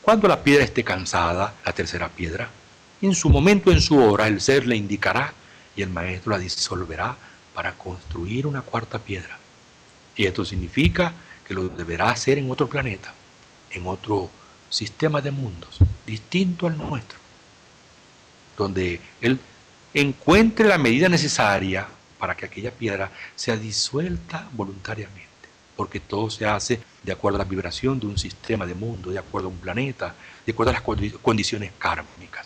Cuando la piedra esté cansada, la tercera piedra, en su momento, en su hora, el ser le indicará y el maestro la disolverá para construir una cuarta piedra. Y esto significa que lo deberá hacer en otro planeta, en otro sistema de mundos, distinto al nuestro, donde él encuentre la medida necesaria para que aquella piedra sea disuelta voluntariamente, porque todo se hace de acuerdo a la vibración de un sistema de mundo, de acuerdo a un planeta, de acuerdo a las condiciones kármicas.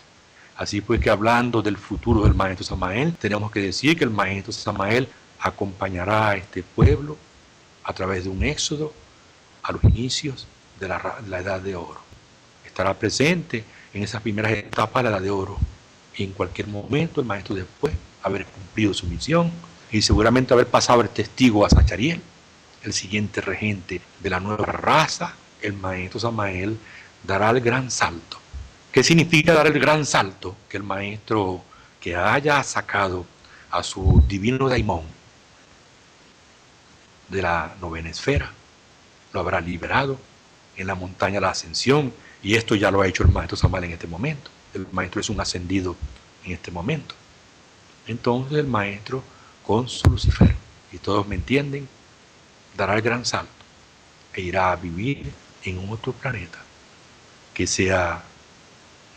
Así pues que hablando del futuro del maestro Samael, tenemos que decir que el maestro Samael acompañará a este pueblo a través de un éxodo a los inicios de la Edad de Oro. Estará presente en esas primeras etapas de la Edad de Oro y en cualquier momento el maestro, después haber cumplido su misión y seguramente haber pasado el testigo a Sachariel, el siguiente regente de la nueva raza, el maestro Samael dará el gran salto. ¿Qué significa dar el gran salto? Que el maestro que haya sacado a su divino daimón de la novena esfera lo habrá liberado en la montaña de la ascensión, y esto ya lo ha hecho el maestro Samael en este momento. El maestro es un ascendido en este momento. Entonces el maestro con su Lucifer, y todos me entienden, dará el gran salto e irá a vivir en otro planeta que sea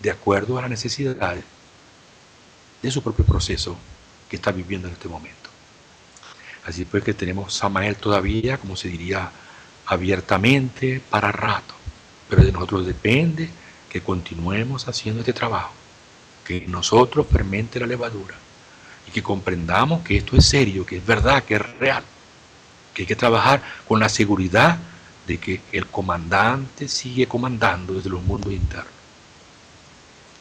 de acuerdo a las necesidades de su propio proceso que está viviendo en este momento. Así pues que tenemos Samael todavía, como se diría, abiertamente para rato, pero de nosotros depende que continuemos haciendo este trabajo, que nosotros fermente la levadura y que comprendamos que esto es serio, que es verdad, que es real, que hay que trabajar con la seguridad de que el comandante sigue comandando desde los mundos internos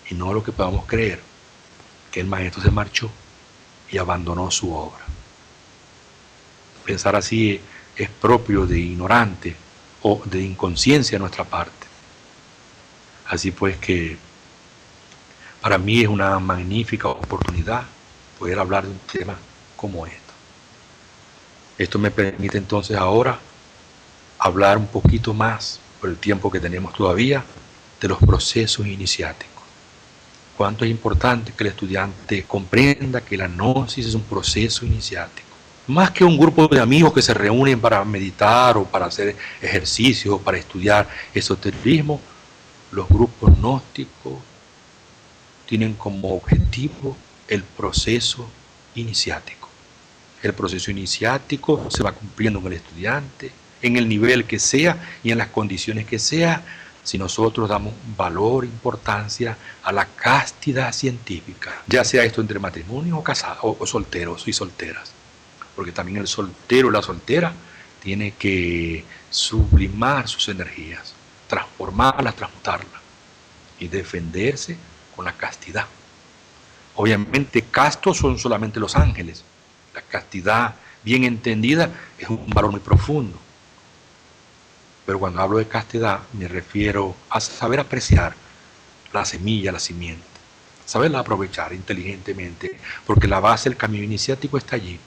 y no lo que podamos creer, que el maestro se marchó y abandonó su obra. Pensar así es propio de ignorante o de inconsciencia de nuestra parte. Así pues que para mí es una magnífica oportunidad poder hablar de un tema como esto. Esto me permite entonces ahora hablar un poquito más, por el tiempo que tenemos todavía, de los procesos iniciáticos. Cuánto es importante que el estudiante comprenda que la gnosis es un proceso iniciático. Más que un grupo de amigos que se reúnen para meditar o para hacer ejercicios o para estudiar esoterismo, los grupos gnósticos tienen como objetivo el proceso iniciático. El proceso iniciático se va cumpliendo con el estudiante, en el nivel que sea y en las condiciones que sea, si nosotros damos valor, importancia a la castidad científica, ya sea esto entre matrimonios o casados o solteros y solteras. Porque también el soltero o la soltera tiene que sublimar sus energías, transformarlas, transmutarlas y defenderse con la castidad. Obviamente castos son solamente los ángeles. La castidad bien entendida es un valor muy profundo. Pero cuando hablo de castidad me refiero a saber apreciar la semilla, la simiente, saberla aprovechar inteligentemente, porque la base del camino iniciático está allí.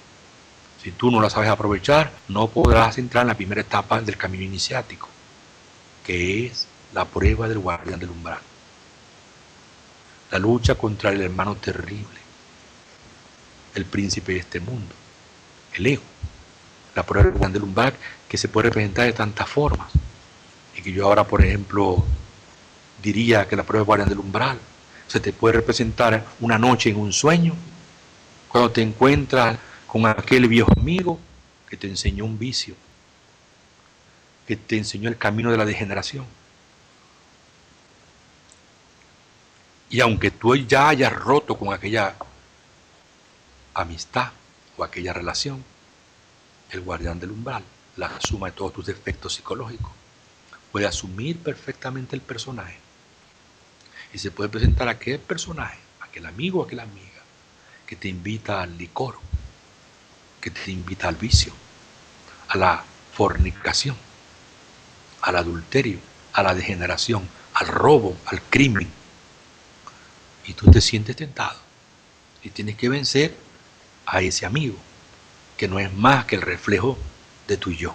Si tú no la sabes aprovechar, no podrás entrar en la primera etapa del camino iniciático, que es la prueba del guardián del umbral. La lucha contra el hermano terrible, el príncipe de este mundo, el ego. La prueba del guardián del umbral que se puede representar de tantas formas. Y que yo ahora, por ejemplo, diría que la prueba del guardián del umbral se te puede representar una noche en un sueño, cuando te encuentras con aquel viejo amigo que te enseñó un vicio, que te enseñó el camino de la degeneración. Y aunque tú ya hayas roto con aquella amistad o aquella relación, el guardián del umbral, la suma de todos tus defectos psicológicos, puede asumir perfectamente el personaje. Y se puede presentar aquel personaje, aquel amigo o aquella amiga, que te invita al licor, que te invita al vicio, a la fornicación, al adulterio, a la degeneración, al robo, al crimen. Y tú te sientes tentado y tienes que vencer a ese amigo, que no es más que el reflejo de tu yo,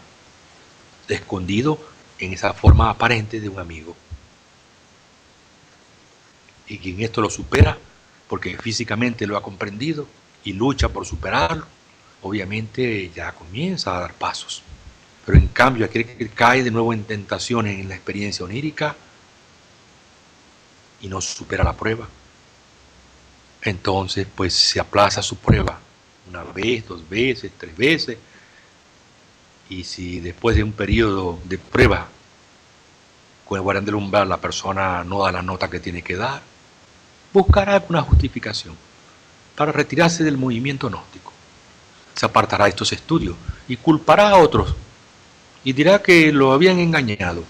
escondido en esa forma aparente de un amigo. Y quien esto lo supera, porque físicamente lo ha comprendido y lucha por superarlo, obviamente ya comienza a dar pasos. Pero en cambio, aquel que cae de nuevo en tentaciones en la experiencia onírica y no supera la prueba, entonces pues se aplaza su prueba una vez, 2 veces, 3 veces, y si después de un periodo de prueba con el guardián del umbral la persona no da la nota que tiene que dar, buscará alguna justificación para retirarse del movimiento gnóstico. Se apartará de estos estudios y culpará a otros y dirá que lo habían engañado,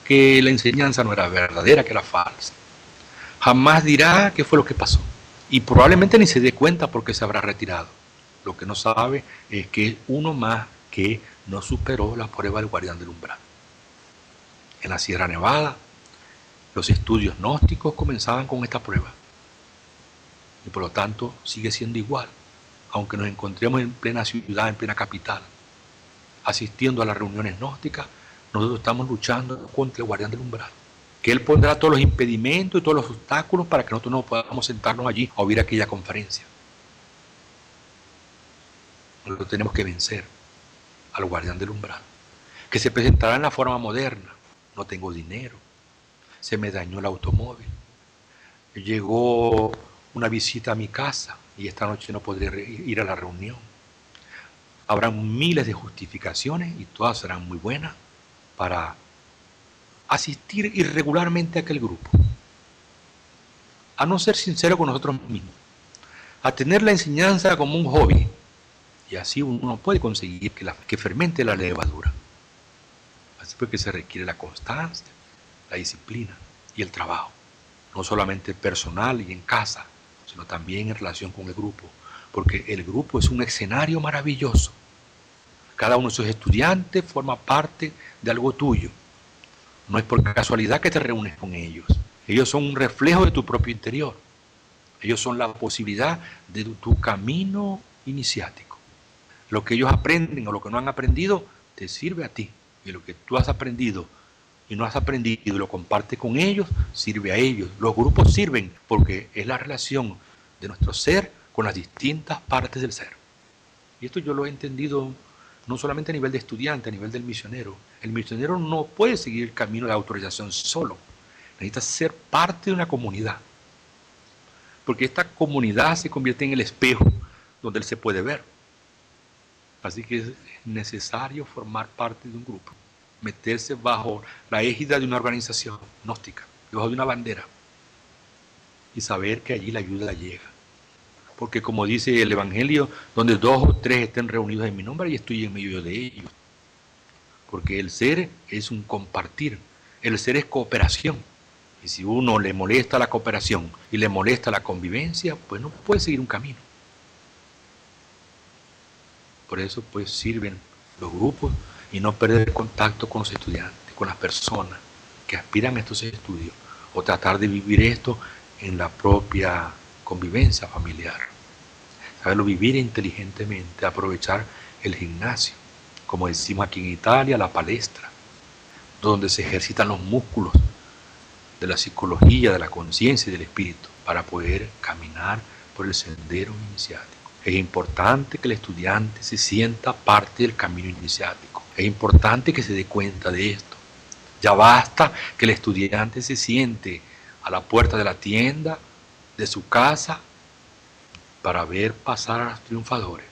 que la enseñanza no era verdadera, que era falsa. Jamás dirá qué fue lo que pasó y probablemente ni se dé cuenta porque se habrá retirado. Lo que no sabe es que es uno más que no superó la prueba del guardián del umbral. En la Sierra Nevada, los estudios gnósticos comenzaban con esta prueba y por lo tanto sigue siendo igual, aunque nos encontremos en plena ciudad, en plena capital, asistiendo a las reuniones gnósticas. Nosotros estamos luchando contra el guardián del umbral, que él pondrá todos los impedimentos y todos los obstáculos para que nosotros no podamos sentarnos allí a oír aquella conferencia. Nosotros tenemos que vencer al guardián del umbral, que se presentará en la forma moderna. No tengo dinero, se me dañó el automóvil, llegó una visita a mi casa y esta noche no podré ir a la reunión. Habrán miles de justificaciones y todas serán muy buenas para asistir irregularmente a aquel grupo, a no ser sincero con nosotros mismos, a tener la enseñanza como un hobby, y así uno puede conseguir que fermente la levadura. Así pues que se requiere la constancia, la disciplina y el trabajo, no solamente personal y en casa, sino también en relación con el grupo, porque el grupo es un escenario maravilloso. Cada uno de sus estudiantes forma parte de algo tuyo. No es por casualidad que te reúnes con ellos. Ellos son un reflejo de tu propio interior. Ellos son la posibilidad de tu camino iniciático. Lo que ellos aprenden o lo que no han aprendido te sirve a ti. Y lo que tú has aprendido y no has aprendido y lo compartes con ellos, sirve a ellos. Los grupos sirven porque es la relación de nuestro ser con las distintas partes del ser. Y esto yo lo he entendido no solamente a nivel de estudiante, a nivel del misionero. El misionero no puede seguir el camino de autorización solo. Necesita ser parte de una comunidad. Porque esta comunidad se convierte en el espejo donde él se puede ver. Así que es necesario formar parte de un grupo, meterse bajo la égida de una organización gnóstica, debajo de una bandera, y saber que allí la ayuda llega. Porque como dice el Evangelio, donde 2 o 3 estén reunidos en mi nombre, y estoy en medio de ellos. Porque el ser es un compartir, el ser es cooperación. Y si uno le molesta la cooperación y le molesta la convivencia, pues no puede seguir un camino. Por eso pues sirven los grupos y no perder contacto con los estudiantes, con las personas que aspiran a estos estudios, o tratar de vivir esto en la propia convivencia familiar. Saberlo vivir inteligentemente, aprovechar el gimnasio, como decimos aquí en Italia, la palestra, donde se ejercitan los músculos de la psicología, de la conciencia y del espíritu, para poder caminar por el sendero iniciático. Es importante que el estudiante se sienta parte del camino iniciático. Es importante que se dé cuenta de esto. Ya basta que el estudiante se siente a la puerta de la tienda, de su casa, para ver pasar a los triunfadores.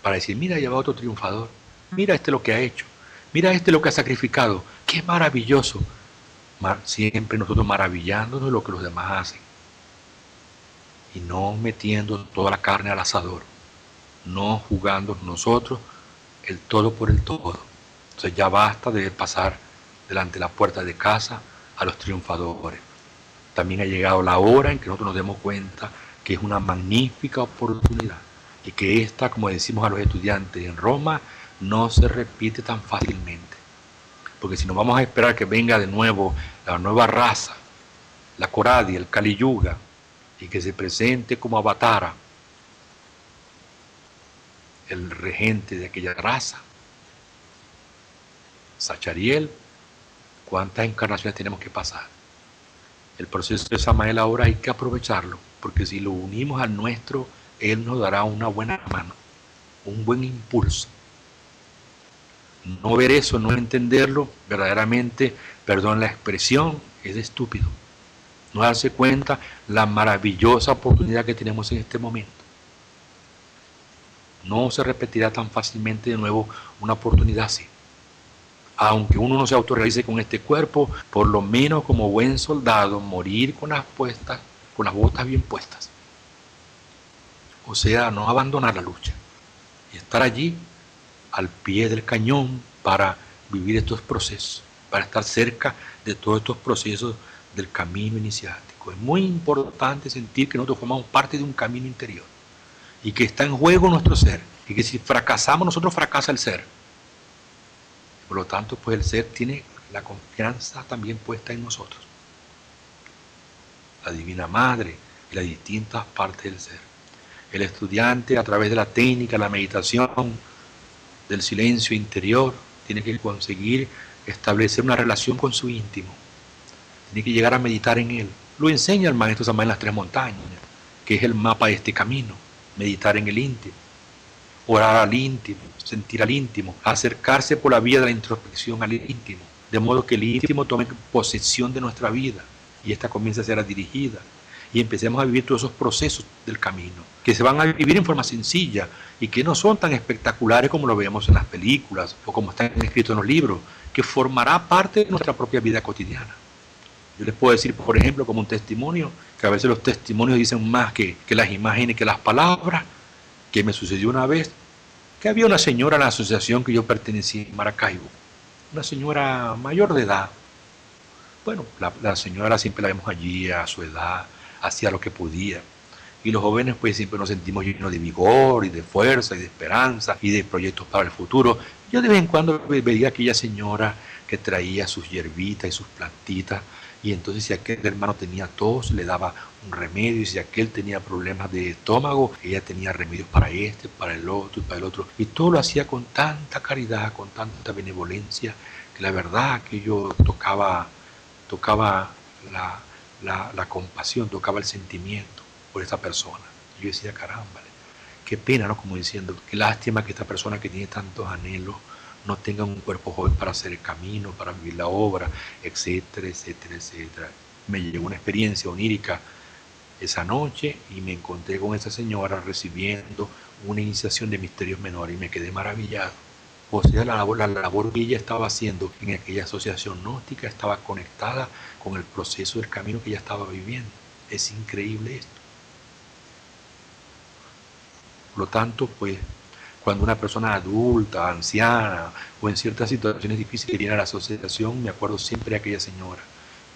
Para decir, mira, ya va otro triunfador. Mira este lo que ha hecho. Mira este lo que ha sacrificado. ¡Qué maravilloso! Siempre nosotros maravillándonos de lo que los demás hacen. Y no metiendo toda la carne al asador, no jugando nosotros el todo por el todo. Entonces ya basta de pasar delante de la puerta de casa a los triunfadores. También ha llegado la hora en que nosotros nos demos cuenta que es una magnífica oportunidad y que esta, como decimos a los estudiantes en Roma, no se repite tan fácilmente. Porque si nos vamos a esperar que venga de nuevo la nueva raza, la Koradi, el Kali Yuga, y que se presente como Avatara, el regente de aquella raza, Sachariel, ¿cuántas encarnaciones tenemos que pasar? El proceso de Samael ahora hay que aprovecharlo, porque si lo unimos al nuestro, Él nos dará una buena mano, un buen impulso. No ver eso, no entenderlo, verdaderamente, perdón la expresión, es estúpido. No darse cuenta la maravillosa oportunidad que tenemos en este momento. No se repetirá tan fácilmente de nuevo una oportunidad así. Aunque uno no se autorrealice con este cuerpo, por lo menos como buen soldado, morir con las botas bien puestas. O sea, no abandonar la lucha y estar allí al pie del cañón para vivir estos procesos, para estar cerca de todos estos procesos del camino iniciático. Es muy importante sentir que nosotros formamos parte de un camino interior y que está en juego nuestro ser, y que si fracasamos nosotros, fracasa el ser. Por lo tanto, pues el ser tiene la confianza también puesta en nosotros, la Divina Madre y las distintas partes del ser. El estudiante, a través de la técnica, la meditación, del silencio interior, tiene que conseguir establecer una relación con su íntimo, tiene que llegar a meditar en él. Lo enseña el maestro Samael en las Tres Montañas, que es el mapa de este camino: meditar en el íntimo, orar al íntimo, sentir al íntimo, acercarse por la vía de la introspección al íntimo, de modo que el íntimo tome posesión de nuestra vida y esta comience a ser dirigida, y empecemos a vivir todos esos procesos del camino, que se van a vivir en forma sencilla y que no son tan espectaculares como lo vemos en las películas o como están escritos en los libros, que formará parte de nuestra propia vida cotidiana. Yo les puedo decir, por ejemplo, como un testimonio, que a veces los testimonios dicen más que las imágenes, que las palabras, que me sucedió una vez, que había una señora en la asociación que yo pertenecía en Maracaibo, una señora mayor de edad. Bueno, la señora siempre la vemos allí a su edad, hacía lo que podía. Y los jóvenes pues siempre nos sentimos llenos de vigor y de fuerza y de esperanza y de proyectos para el futuro. Yo de vez en cuando veía a aquella señora que traía sus hierbitas y sus plantitas, y entonces si aquel hermano tenía tos, le daba un remedio, y si aquel tenía problemas de estómago, ella tenía remedios para este, para el otro y para el otro. Y todo lo hacía con tanta caridad, con tanta benevolencia, que la verdad que yo tocaba la compasión, tocaba el sentimiento por esta persona. Y yo decía, caramba, qué pena, ¿no? Como diciendo, qué lástima que esta persona que tiene tantos anhelos no tenga un cuerpo joven para hacer el camino, para vivir la obra, etcétera, etcétera, etcétera. Me llegó una experiencia onírica esa noche y me encontré con esa señora recibiendo una iniciación de misterios menores y me quedé maravillado. O sea, la labor que ella estaba haciendo en aquella asociación gnóstica estaba conectada con el proceso del camino que ella estaba viviendo. Es increíble esto. Por lo tanto, pues, cuando una persona adulta, anciana o en ciertas situaciones difíciles viene a la asociación, me acuerdo siempre de aquella señora.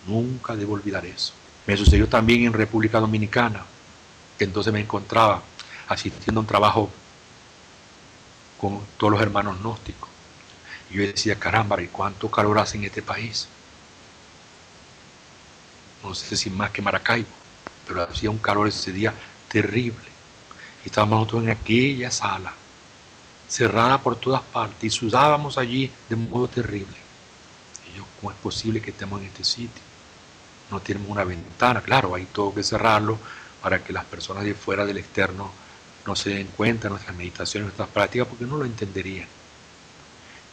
Nunca debo olvidar eso. Me sucedió también en República Dominicana, que entonces me encontraba asistiendo a un trabajo con todos los hermanos gnósticos. Y yo decía, caramba, ¿y cuánto calor hace en este país? No sé si más que Maracaibo, pero hacía un calor ese día terrible. Y estábamos nosotros en aquella sala, cerrada por todas partes, y sudábamos allí de modo terrible. Y yo, ¿cómo es posible que estemos en este sitio? No tenemos una ventana, claro, hay todo que cerrarlo para que las personas de fuera del externo no se den cuenta de nuestras meditaciones, nuestras prácticas, porque no lo entenderían.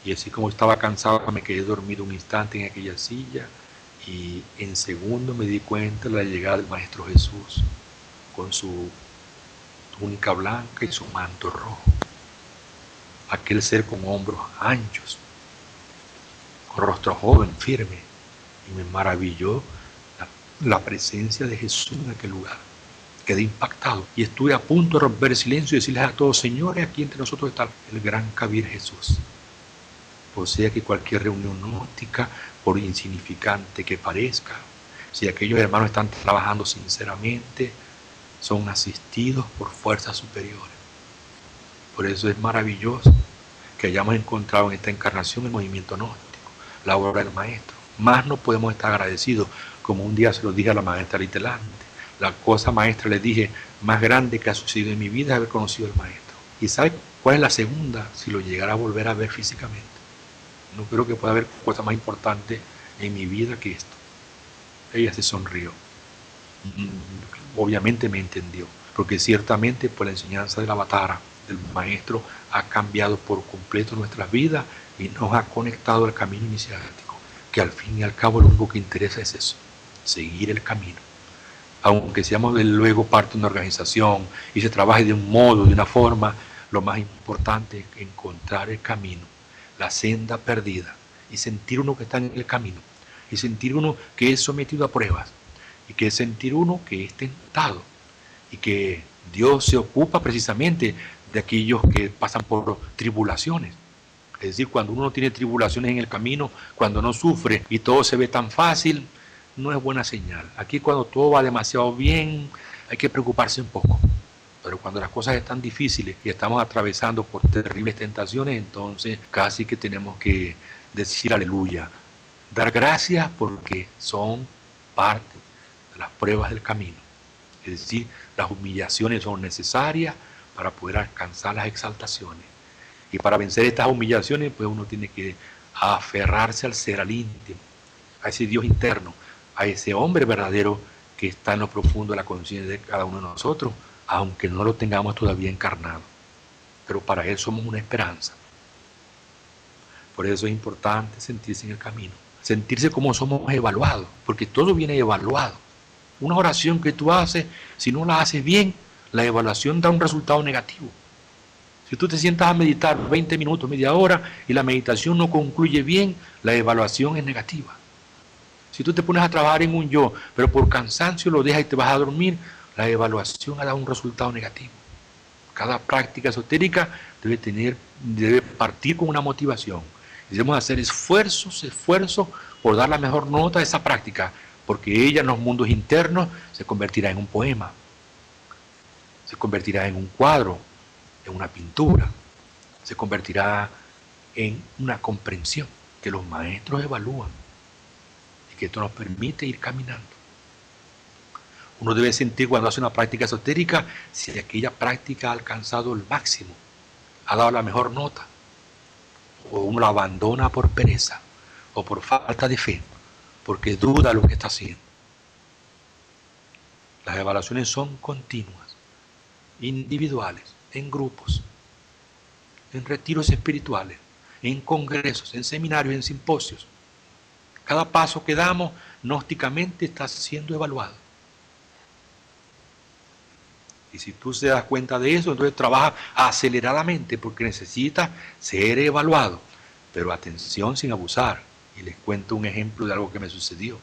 Y así como estaba cansado, me quedé dormido un instante en aquella silla y en segundo me di cuenta de la llegada del Maestro Jesús con su túnica blanca y su manto rojo. Aquel ser con hombros anchos, con rostro joven, firme, y me maravilló la presencia de Jesús en aquel lugar. Quedé impactado y estuve a punto de romper el silencio y decirles a todos, señores, aquí entre nosotros está el gran Kabir Jesús. O sea que cualquier reunión gnóstica, por insignificante que parezca, si aquellos hermanos están trabajando sinceramente, son asistidos por fuerzas superiores. Por eso es maravilloso que hayamos encontrado en esta encarnación el movimiento gnóstico, la obra del Maestro. Más no podemos estar agradecidos, como un día se lo dije a la maestra Litelante. La cosa, maestra, le dije, más grande que ha sucedido en mi vida es haber conocido al Maestro. ¿Y sabe cuál es la segunda? Si lo llegara a volver a ver físicamente. No creo que pueda haber cosa más importante en mi vida que esto. Ella se sonrió. Obviamente me entendió, porque ciertamente por la enseñanza del Avatara, del Maestro, ha cambiado por completo nuestras vidas y nos ha conectado al camino iniciático, que al fin y al cabo lo único que interesa es eso, seguir el camino. Aunque seamos luego parte de una organización y se trabaje de un modo, de una forma, lo más importante es encontrar el camino, la senda perdida, y sentir uno que está en el camino, y sentir uno que es sometido a pruebas, y que sentir uno que es tentado, y que Dios se ocupa precisamente de aquellos que pasan por tribulaciones. Es decir, cuando uno tiene tribulaciones en el camino, cuando no sufre y todo se ve tan fácil, no es buena señal. Aquí cuando todo va demasiado bien, hay que preocuparse un poco. Pero cuando las cosas están difíciles y estamos atravesando por terribles tentaciones, entonces casi que tenemos que decir aleluya, dar gracias porque son parte de las pruebas del camino. Es decir, las humillaciones son necesarias para poder alcanzar las exaltaciones. Y para vencer estas humillaciones, pues uno tiene que aferrarse al ser, al íntimo, a ese Dios interno, a ese hombre verdadero que está en lo profundo de la conciencia de cada uno de nosotros, aunque no lo tengamos todavía encarnado. Pero para él somos una esperanza. Por eso es importante sentirse en el camino, sentirse como somos evaluados, porque todo viene evaluado. Una oración que tú haces, si no la haces bien, la evaluación da un resultado negativo. Si tú te sientas a meditar 20 minutos, media hora, y la meditación no concluye bien, la evaluación es negativa. Si tú te pones a trabajar en un yo, pero por cansancio lo dejas y te vas a dormir, la evaluación ha dado un resultado negativo. Cada práctica esotérica debe partir con una motivación. Debemos hacer esfuerzos por dar la mejor nota a esa práctica, porque ella en los mundos internos se convertirá en un poema, se convertirá en un cuadro, en una pintura, se convertirá en una comprensión que los maestros evalúan y que esto nos permite ir caminando. Uno debe sentir cuando hace una práctica esotérica si aquella práctica ha alcanzado el máximo, ha dado la mejor nota, o uno la abandona por pereza o por falta de fe, porque duda lo que está haciendo. Las evaluaciones son continuas, individuales, en grupos, en retiros espirituales, en congresos, en seminarios, en simposios. Cada paso que damos gnósticamente está siendo evaluado. Y si tú te das cuenta de eso, entonces trabaja aceleradamente porque necesitas ser evaluado. Pero atención sin abusar. Y les cuento un ejemplo de algo que me sucedió.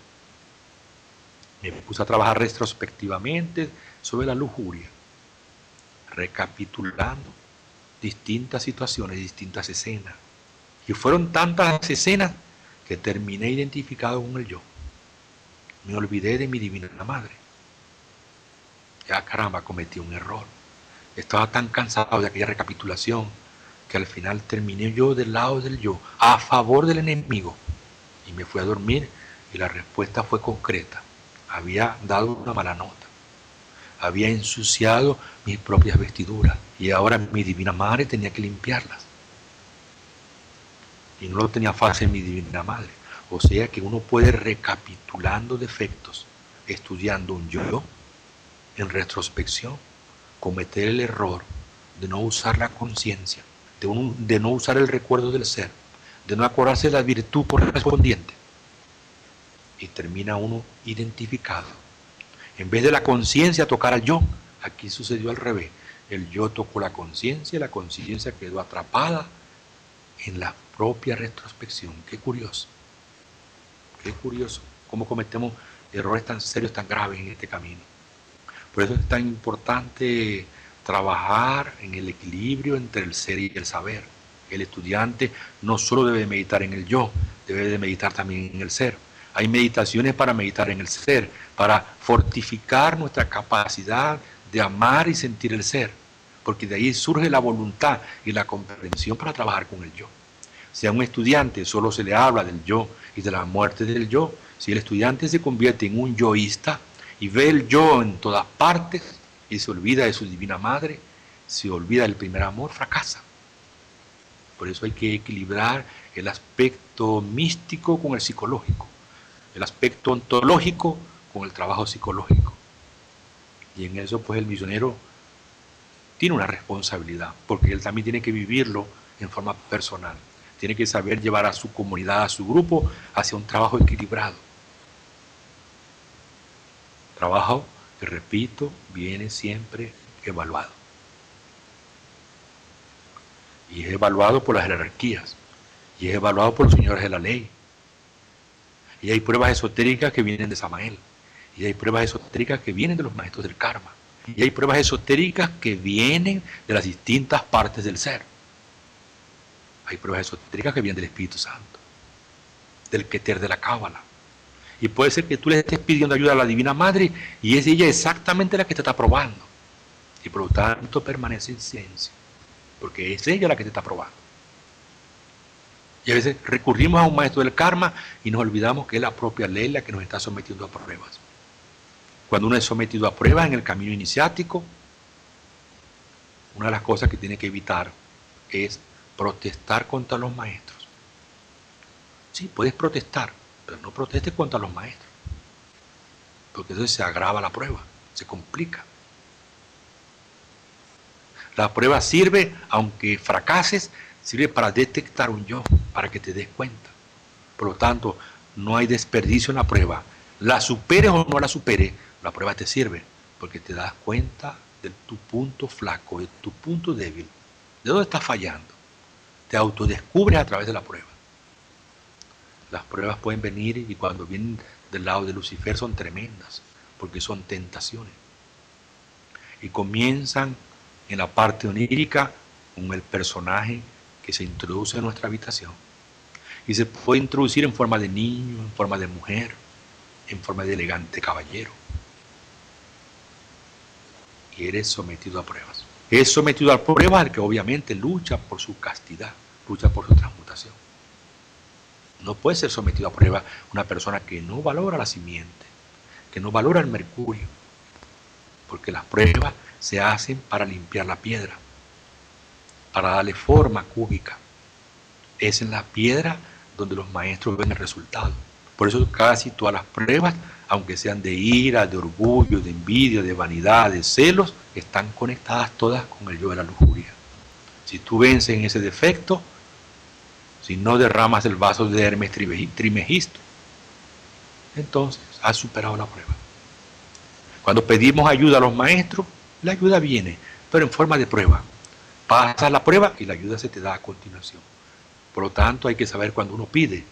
Me puse a trabajar retrospectivamente sobre la lujuria, recapitulando distintas situaciones, distintas escenas. Y fueron tantas escenas que terminé identificado con el yo. Me olvidé de mi divina madre. Ya caramba, cometí un error. Estaba tan cansado de aquella recapitulación que al final terminé yo del lado del yo, a favor del enemigo. Y me fui a dormir y la respuesta fue concreta. Había dado una mala nota. Había ensuciado mis propias vestiduras y ahora mi divina madre tenía que limpiarlas. Y no lo tenía fácil mi divina madre. O sea que uno puede, recapitulando defectos, estudiando un yo, en retrospección, cometer el error de no usar la conciencia, de no usar el recuerdo del ser, de no acordarse de la virtud correspondiente. Y termina uno identificado. En vez de la conciencia tocar al yo, aquí sucedió al revés. El yo tocó la conciencia y la conciencia quedó atrapada en la propia retrospección. Qué curioso cómo cometemos errores tan serios, tan graves en este camino. Por eso es tan importante trabajar en el equilibrio entre el ser y el saber. El estudiante no solo debe meditar en el yo, debe de meditar también en el ser. Hay meditaciones para meditar en el ser, para fortificar nuestra capacidad de amar y sentir el ser, porque de ahí surge la voluntad y la comprensión para trabajar con el yo. Si a un estudiante solo se le habla del yo y de la muerte del yo, si el estudiante se convierte en un yoísta y ve el yo en todas partes y se olvida de su divina madre, se olvida del primer amor, fracasa. Por eso hay que equilibrar el aspecto místico con el psicológico, el aspecto ontológico con el trabajo psicológico. Y en eso pues el misionero tiene una responsabilidad, porque él también tiene que vivirlo en forma personal. Tiene que saber llevar a su comunidad, a su grupo, hacia un trabajo equilibrado. Trabajo que, repito, viene siempre evaluado. Y es evaluado por las jerarquías. Y es evaluado por los señores de la ley. Y hay pruebas esotéricas que vienen de Samael. Y hay pruebas esotéricas que vienen de los maestros del karma. Y hay pruebas esotéricas que vienen de las distintas partes del ser. Hay pruebas esotéricas que vienen del Espíritu Santo, del Keter de la Cábala. Y puede ser que tú le estés pidiendo ayuda a la Divina Madre y es ella exactamente la que te está probando. Y por lo tanto permanece en silencio, porque es ella la que te está probando. Y a veces recurrimos a un maestro del karma y nos olvidamos que es la propia ley la que nos está sometiendo a pruebas. Cuando uno es sometido a pruebas en el camino iniciático, una de las cosas que tiene que evitar es protestar contra los maestros. Sí, puedes protestar, pero no protestes contra los maestros, porque entonces se agrava la prueba, se complica. La prueba sirve, aunque fracases, sirve para detectar un yo, para que te des cuenta. Por lo tanto, no hay desperdicio en la prueba. La superes o no la superes, la prueba te sirve, porque te das cuenta de tu punto flaco, de tu punto débil, de dónde estás fallando. Te autodescubres a través de la prueba. Las pruebas pueden venir y cuando vienen del lado de Lucifer son tremendas, porque son tentaciones. Y comienzan en la parte onírica con el personaje que se introduce en nuestra habitación. Y se puede introducir en forma de niño, en forma de mujer, en forma de elegante caballero. Y eres sometido a pruebas. Es sometido a pruebas al que obviamente lucha por su castidad, lucha por su transmutación. No puede ser sometido a prueba una persona que no valora la simiente, que no valora el mercurio, porque las pruebas se hacen para limpiar la piedra, para darle forma cúbica. Es en la piedra donde los maestros ven el resultado. Por eso casi todas las pruebas, aunque sean de ira, de orgullo, de envidia, de vanidad, de celos, están conectadas todas con el yo de la lujuria. Si tú vences en ese defecto, si no derramas el vaso de Hermes Trimegisto, entonces has superado la prueba. Cuando pedimos ayuda a los maestros, la ayuda viene, pero en forma de prueba. Pasas la prueba y la ayuda se te da a continuación. Por lo tanto, hay que saber cuando uno pide.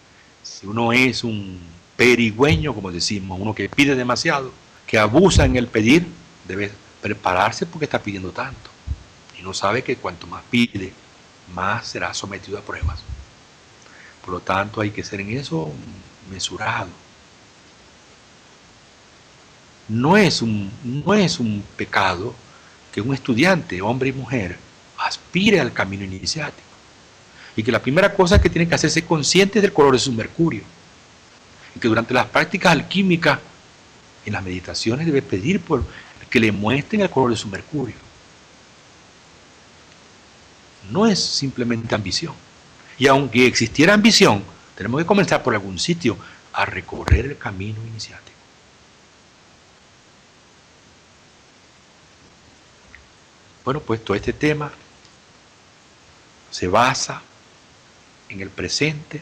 Si uno es un perigüeño, como decimos, uno que pide demasiado, que abusa en el pedir, debe prepararse porque está pidiendo tanto. Y no sabe que cuanto más pide, más será sometido a pruebas. Por lo tanto, hay que ser en eso mesurado. No es un pecado que un estudiante, hombre y mujer, aspire al camino iniciático. Y que la primera cosa que tiene que hacerse consciente es del color de su mercurio. Y que durante las prácticas alquímicas, en las meditaciones, debe pedir por que le muestren el color de su mercurio. No es simplemente ambición. Y aunque existiera ambición, tenemos que comenzar por algún sitio a recorrer el camino iniciático. Bueno, pues todo este tema se basa en el presente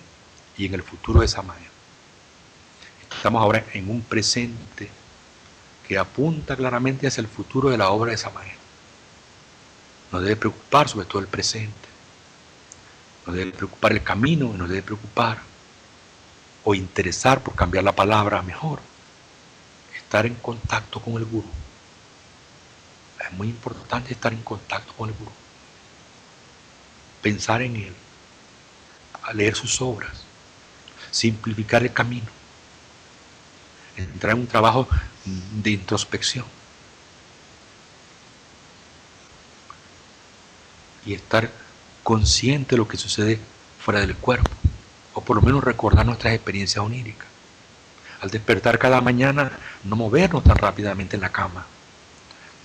y en el futuro de Samael. Estamos ahora en un presente que apunta claramente hacia el futuro de la obra de Samael. Nos debe preocupar sobre todo el presente. Nos debe preocupar el camino y nos debe preocupar o interesar, por cambiar la palabra mejor, estar en contacto con el gurú. Es muy importante estar en contacto con el gurú. Pensar en él, a leer sus obras, simplificar el camino, entrar en un trabajo de introspección y estar consciente de lo que sucede fuera del cuerpo, o por lo menos recordar nuestras experiencias oníricas. Al despertar cada mañana, no movernos tan rápidamente en la cama,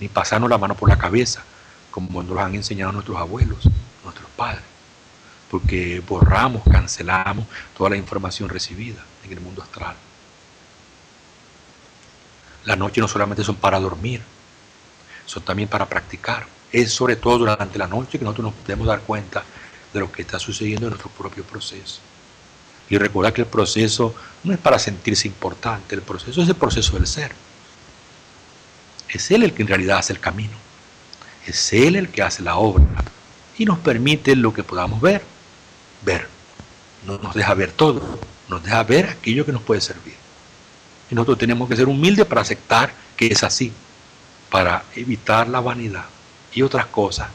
ni pasarnos la mano por la cabeza, como nos han enseñado nuestros abuelos, nuestros padres, porque borramos, cancelamos toda la información recibida en el mundo astral. Las noches no solamente son para dormir, son también para practicar. Es sobre todo durante la noche que nosotros nos podemos dar cuenta de lo que está sucediendo en nuestro propio proceso. Y recordar que el proceso no es para sentirse importante, el proceso es el proceso del ser. Es Él el que en realidad hace el camino. Es Él el que hace la obra. Y nos permite lo que podamos ver. Ver. No nos deja ver todo, nos deja ver aquello que nos puede servir. Y nosotros tenemos que ser humildes para aceptar que es así, para evitar la vanidad y otras cosas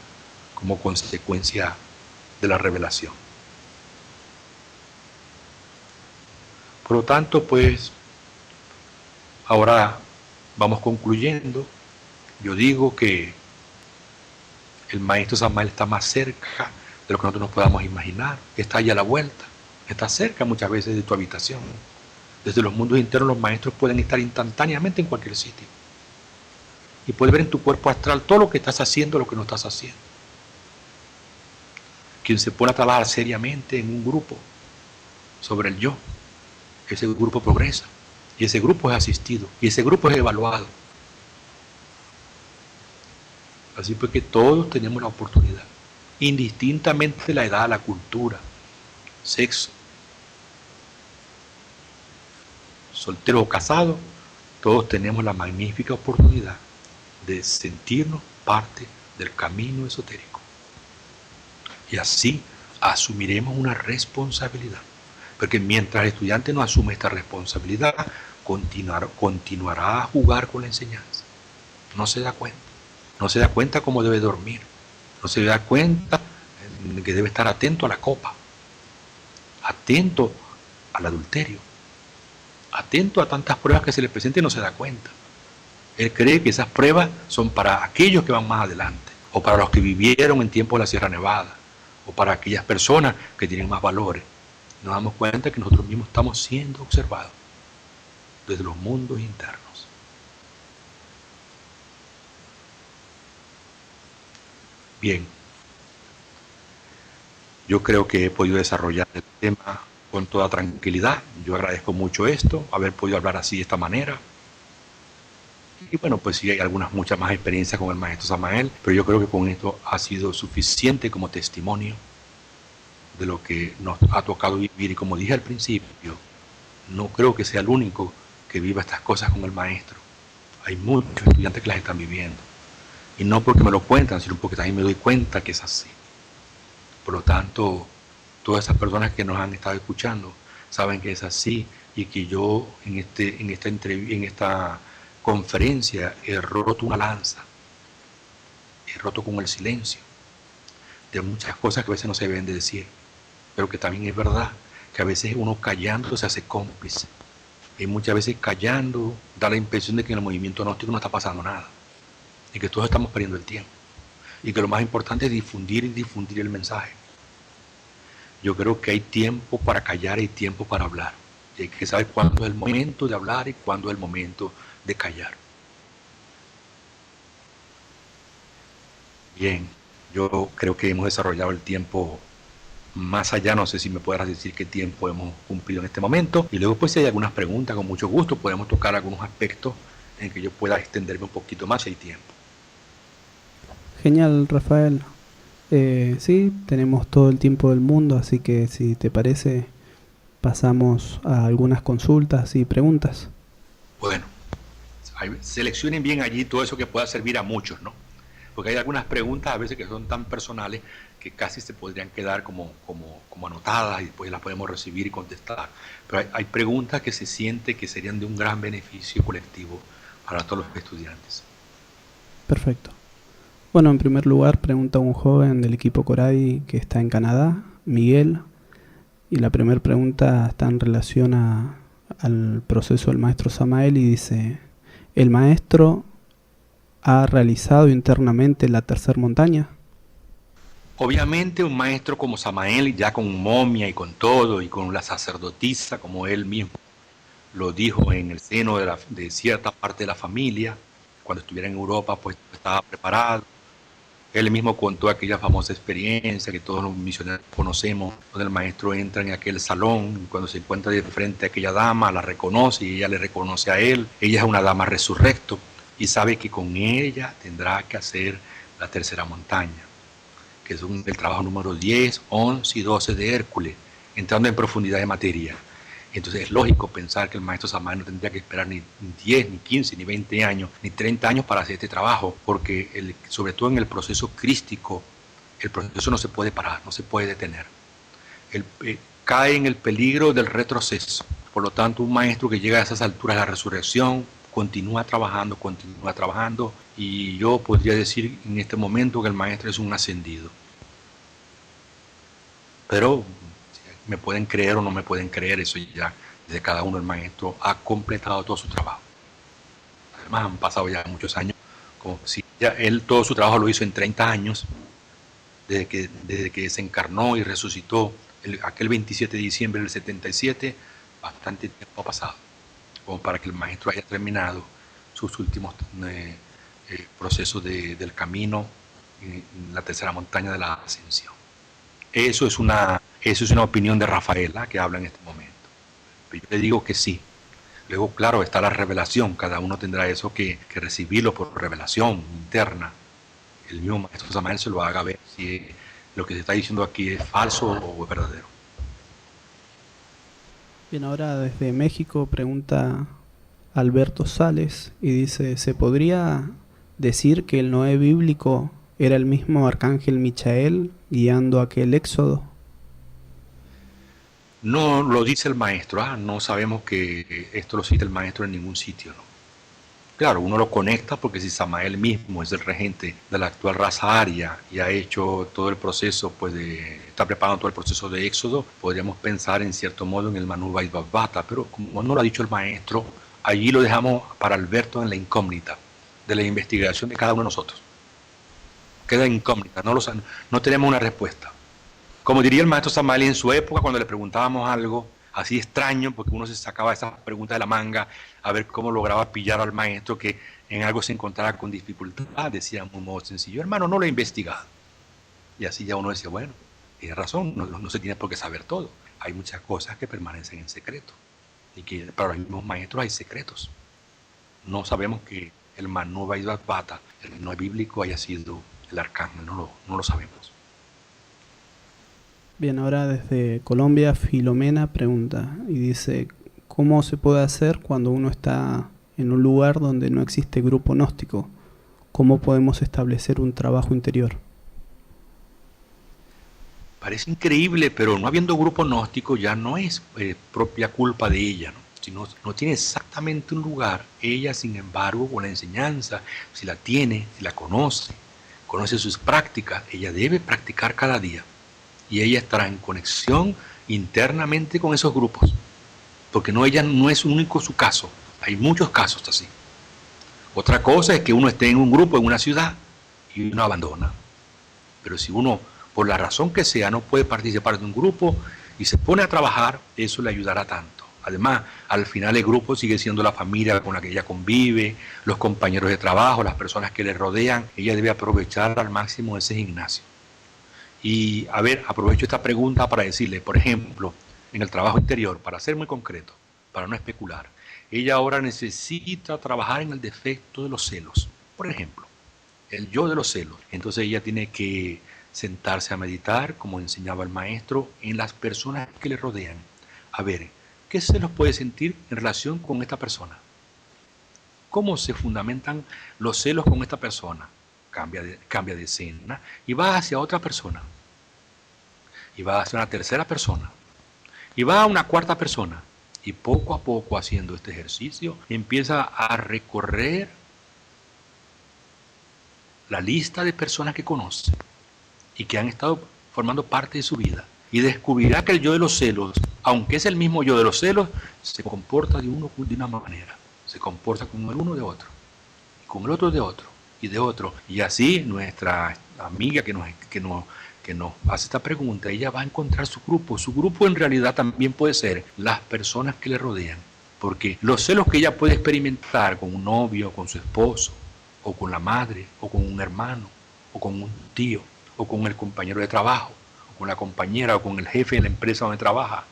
como consecuencia de la revelación. Por lo tanto, pues, ahora vamos concluyendo. Yo digo que el maestro Samael está más cerca de lo que nosotros nos podamos imaginar, que está allá a la vuelta, está cerca muchas veces de tu habitación. Desde los mundos internos los maestros pueden estar instantáneamente en cualquier sitio. Y puedes ver en tu cuerpo astral todo lo que estás haciendo, lo que no estás haciendo. Quien se pone a trabajar seriamente en un grupo sobre el yo, ese grupo progresa. Y ese grupo es asistido. Y ese grupo es evaluado. Así pues que todos tenemos la oportunidad, indistintamente de la edad, la cultura, sexo, soltero o casado, todos tenemos la magnífica oportunidad de sentirnos parte del camino esotérico. Y así asumiremos una responsabilidad. Porque mientras el estudiante no asume esta responsabilidad, continuará a jugar con la enseñanza. No se da cuenta. No se da cuenta cómo debe dormir. No se da cuenta que debe estar atento a la copa. Atento al adulterio. Atento a tantas pruebas que se le presenten y no se da cuenta. Él cree que esas pruebas son para aquellos que van más adelante, o para los que vivieron en tiempos de la Sierra Nevada, o para aquellas personas que tienen más valores. Nos damos cuenta que nosotros mismos estamos siendo observados desde los mundos internos. Bien, yo creo que he podido desarrollar el tema con toda tranquilidad. Yo agradezco mucho esto, haber podido hablar así de esta manera. Y bueno, pues sí hay muchas más experiencias con el maestro Samael, pero yo creo que con esto ha sido suficiente como testimonio de lo que nos ha tocado vivir. Y como dije al principio, no creo que sea el único que viva estas cosas con el maestro. Hay muchos estudiantes que las están viviendo. Y no porque me lo cuentan, sino porque también me doy cuenta que es así. Por lo tanto, todas esas personas que nos han estado escuchando saben que es así y que yo en esta conferencia he roto una lanza, he roto con el silencio de muchas cosas que a veces no se deben de decir, pero que también es verdad que a veces uno callando se hace cómplice y muchas veces callando da la impresión de que en el movimiento gnóstico no está pasando nada y que todos estamos perdiendo el tiempo y que lo más importante es difundir el mensaje. Yo creo que hay tiempo para callar y tiempo para hablar. Y hay que saber cuándo es el momento de hablar y cuándo es el momento de callar. Bien, yo creo que hemos desarrollado el tiempo más allá, no sé si me podrás decir qué tiempo hemos cumplido en este momento. Y luego pues si hay algunas preguntas, con mucho gusto podemos tocar algunos aspectos en que yo pueda extenderme un poquito más si hay tiempo. Genial, Rafael. Sí, tenemos todo el tiempo del mundo, así que si te parece, pasamos a algunas consultas y preguntas. Bueno, seleccionen bien allí todo eso que pueda servir a muchos, ¿no? Porque hay algunas preguntas a veces que son tan personales que casi se podrían quedar como anotadas y después las podemos recibir y contestar. Pero hay preguntas que se siente que serían de un gran beneficio colectivo para todos los estudiantes. Perfecto. Bueno, en primer lugar pregunta un joven del equipo Coray que está en Canadá, Miguel, y la primera pregunta está en relación al proceso del maestro Samael y dice: ¿el maestro ha realizado internamente la tercera montaña? Obviamente un maestro como Samael, ya con momia y con todo, y con la sacerdotisa, como él mismo lo dijo en el seno de cierta parte de la familia, cuando estuviera en Europa pues estaba preparado. Él mismo contó aquella famosa experiencia que todos los misioneros conocemos, donde el maestro entra en aquel salón y cuando se encuentra de frente a aquella dama, la reconoce y ella le reconoce a él. Ella es una dama resurrecto y sabe que con ella tendrá que hacer la tercera montaña, que es el trabajo número 10, 11 y 12 de Hércules, entrando en profundidad de materia. Entonces es lógico pensar que el maestro Samael no tendría que esperar ni 10, ni 15, ni 20 años, ni 30 años para hacer este trabajo, porque sobre todo en el proceso crístico, el proceso no se puede parar, no se puede detener. Cae en el peligro del retroceso. Por lo tanto, un maestro que llega a esas alturas de la resurrección continúa trabajando, y yo podría decir en este momento que el maestro es un ascendido. Pero me pueden creer o no me pueden creer, eso ya de cada uno. El maestro ha completado todo su trabajo. Además han pasado ya muchos años, como si ya él todo su trabajo lo hizo en 30 años, desde que se encarnó y resucitó aquel 27 de diciembre del 77, bastante tiempo ha pasado, como para que el maestro haya terminado sus últimos procesos del camino en la tercera montaña de la ascensión. Eso es una opinión de Rafaela que habla en este momento. Pero yo le digo que sí. Luego, claro, está la revelación. Cada uno tendrá eso que recibirlo por revelación interna. El mismo maestro Samael se lo haga ver si lo que se está diciendo aquí es falso o es verdadero. Bien, ahora desde México pregunta Alberto Sales y dice, ¿se podría decir que el Noé bíblico era el mismo arcángel Michael guiando aquel éxodo? No lo dice el maestro, no sabemos que esto lo cita el maestro en ningún sitio, ¿no? Claro, uno lo conecta porque si Samael mismo es el regente de la actual raza aria y ha hecho todo el proceso, está preparando todo el proceso de éxodo, podríamos pensar en cierto modo en el Manu Vaidya Bhata, pero como no lo ha dicho el maestro, allí lo dejamos para Alberto en la incógnita de la investigación de cada uno de nosotros. Queda incógnita, no tenemos una respuesta. Como diría el maestro Samael en su época, cuando le preguntábamos algo así extraño, porque uno se sacaba esas preguntas de la manga a ver cómo lograba pillar al maestro que en algo se encontrara con dificultad, decía muy modo sencillo, hermano, no lo he investigado. Y así ya uno decía, bueno, tiene razón, no se tiene por qué saber todo. Hay muchas cosas que permanecen en secreto y que para los mismos maestros hay secretos. No sabemos que el Manu Vaidya Bhata, el no bíblico, haya sido el arcángel, no lo sabemos. Bien, ahora desde Colombia Filomena pregunta y dice, ¿cómo se puede hacer cuando uno está en un lugar donde no existe grupo gnóstico? ¿Cómo podemos establecer un trabajo interior? Parece increíble, pero no habiendo grupo gnóstico ya no es propia culpa de ella, ¿no? Sino no tiene exactamente un lugar. Ella, sin embargo, con la enseñanza, si la tiene, si la conoce sus prácticas, ella debe practicar cada día. Y ella estará en conexión internamente con esos grupos, porque ella no es único su caso, hay muchos casos así. Otra cosa es que uno esté en un grupo, en una ciudad, y uno abandona. Pero si uno, por la razón que sea, no puede participar de un grupo y se pone a trabajar, eso le ayudará tanto. Además, al final el grupo sigue siendo la familia con la que ella convive, los compañeros de trabajo, las personas que le rodean. Ella debe aprovechar al máximo ese gimnasio. Y a ver, aprovecho esta pregunta para decirle, por ejemplo, en el trabajo interior, para ser muy concreto, para no especular, ella ahora necesita trabajar en el defecto de los celos, por ejemplo, el yo de los celos. Entonces ella tiene que sentarse a meditar, como enseñaba el maestro, en las personas que le rodean. A ver, ¿qué celos puede sentir en relación con esta persona? ¿Cómo se fundamentan los celos con esta persona? Cambia de escena y va hacia otra persona. Y va hacia una tercera persona. Y va a una cuarta persona. Y poco a poco, haciendo este ejercicio, empieza a recorrer la lista de personas que conoce y que han estado formando parte de su vida. Y descubrirá que el yo de los celos, aunque es el mismo yo de los celos, se comporta de una manera. Se comporta con el uno de otro, y con el otro de otro, y de otro. Y así nuestra amiga que nos hace esta pregunta, ella va a encontrar su grupo. Su grupo en realidad también puede ser las personas que le rodean. Porque los celos que ella puede experimentar con un novio, con su esposo, o con la madre, o con un hermano, o con un tío, o con el compañero de trabajo, o con la compañera, o con el jefe de la empresa donde trabaja.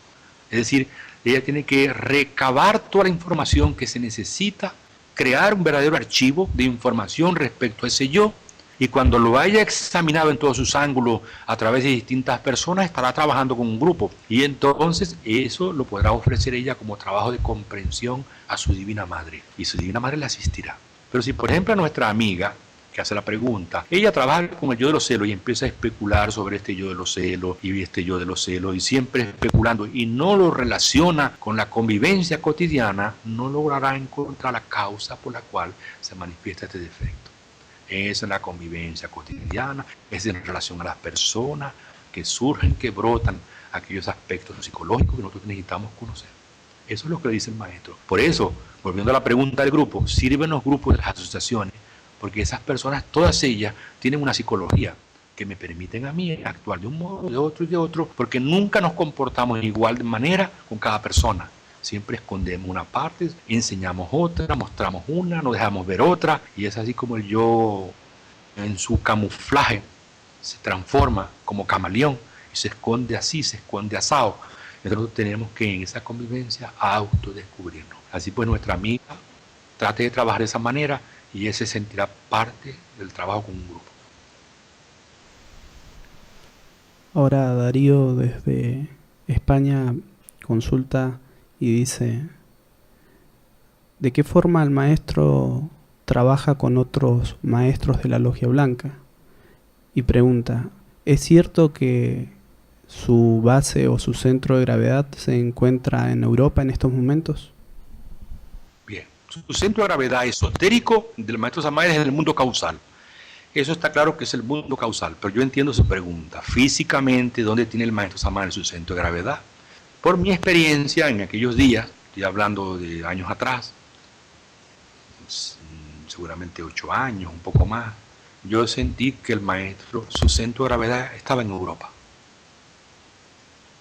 Es decir, ella tiene que recabar toda la información que se necesita, crear un verdadero archivo de información respecto a ese yo, y cuando lo haya examinado en todos sus ángulos a través de distintas personas, estará trabajando con un grupo. Y entonces eso lo podrá ofrecer ella como trabajo de comprensión a su Divina Madre. Y su Divina Madre le asistirá. Pero si, por ejemplo, a nuestra amiga que hace la pregunta, ella trabaja con el yo de los celos y empieza a especular sobre este yo de los celos y este yo de los celos y siempre especulando y no lo relaciona con la convivencia cotidiana, no logrará encontrar la causa por la cual se manifiesta este defecto. Es en la convivencia cotidiana, es en relación a las personas que surgen, que brotan aquellos aspectos psicológicos que nosotros necesitamos conocer. Eso es lo que le dice el maestro. Por eso, volviendo a la pregunta del grupo, sirven los grupos de las asociaciones, porque esas personas, todas ellas, tienen una psicología que me permiten a mí actuar de un modo, de otro y de otro, porque nunca nos comportamos de igual manera con cada persona. Siempre escondemos una parte, enseñamos otra, mostramos una, nos dejamos ver otra, y es así como el yo en su camuflaje se transforma como camaleón y se esconde así, se esconde asado. Nosotros tenemos que en esa convivencia autodescubrirnos. Así pues nuestra amiga trate de trabajar de esa manera y ese sentirá parte del trabajo con un grupo. Ahora Darío desde España consulta y dice, ¿de qué forma el maestro trabaja con otros maestros de la Logia Blanca? Y pregunta, ¿es cierto que su base o su centro de gravedad se encuentra en Europa en estos momentos? Bien, su centro de gravedad esotérico del maestro Samael es en el mundo causal. Eso está claro que es el mundo causal, pero yo entiendo su pregunta. Físicamente, ¿dónde tiene el maestro Samael su centro de gravedad? Por mi experiencia en aquellos días, estoy hablando de años atrás, seguramente 8 años, un poco más, yo sentí que el maestro, su centro de gravedad estaba en Europa.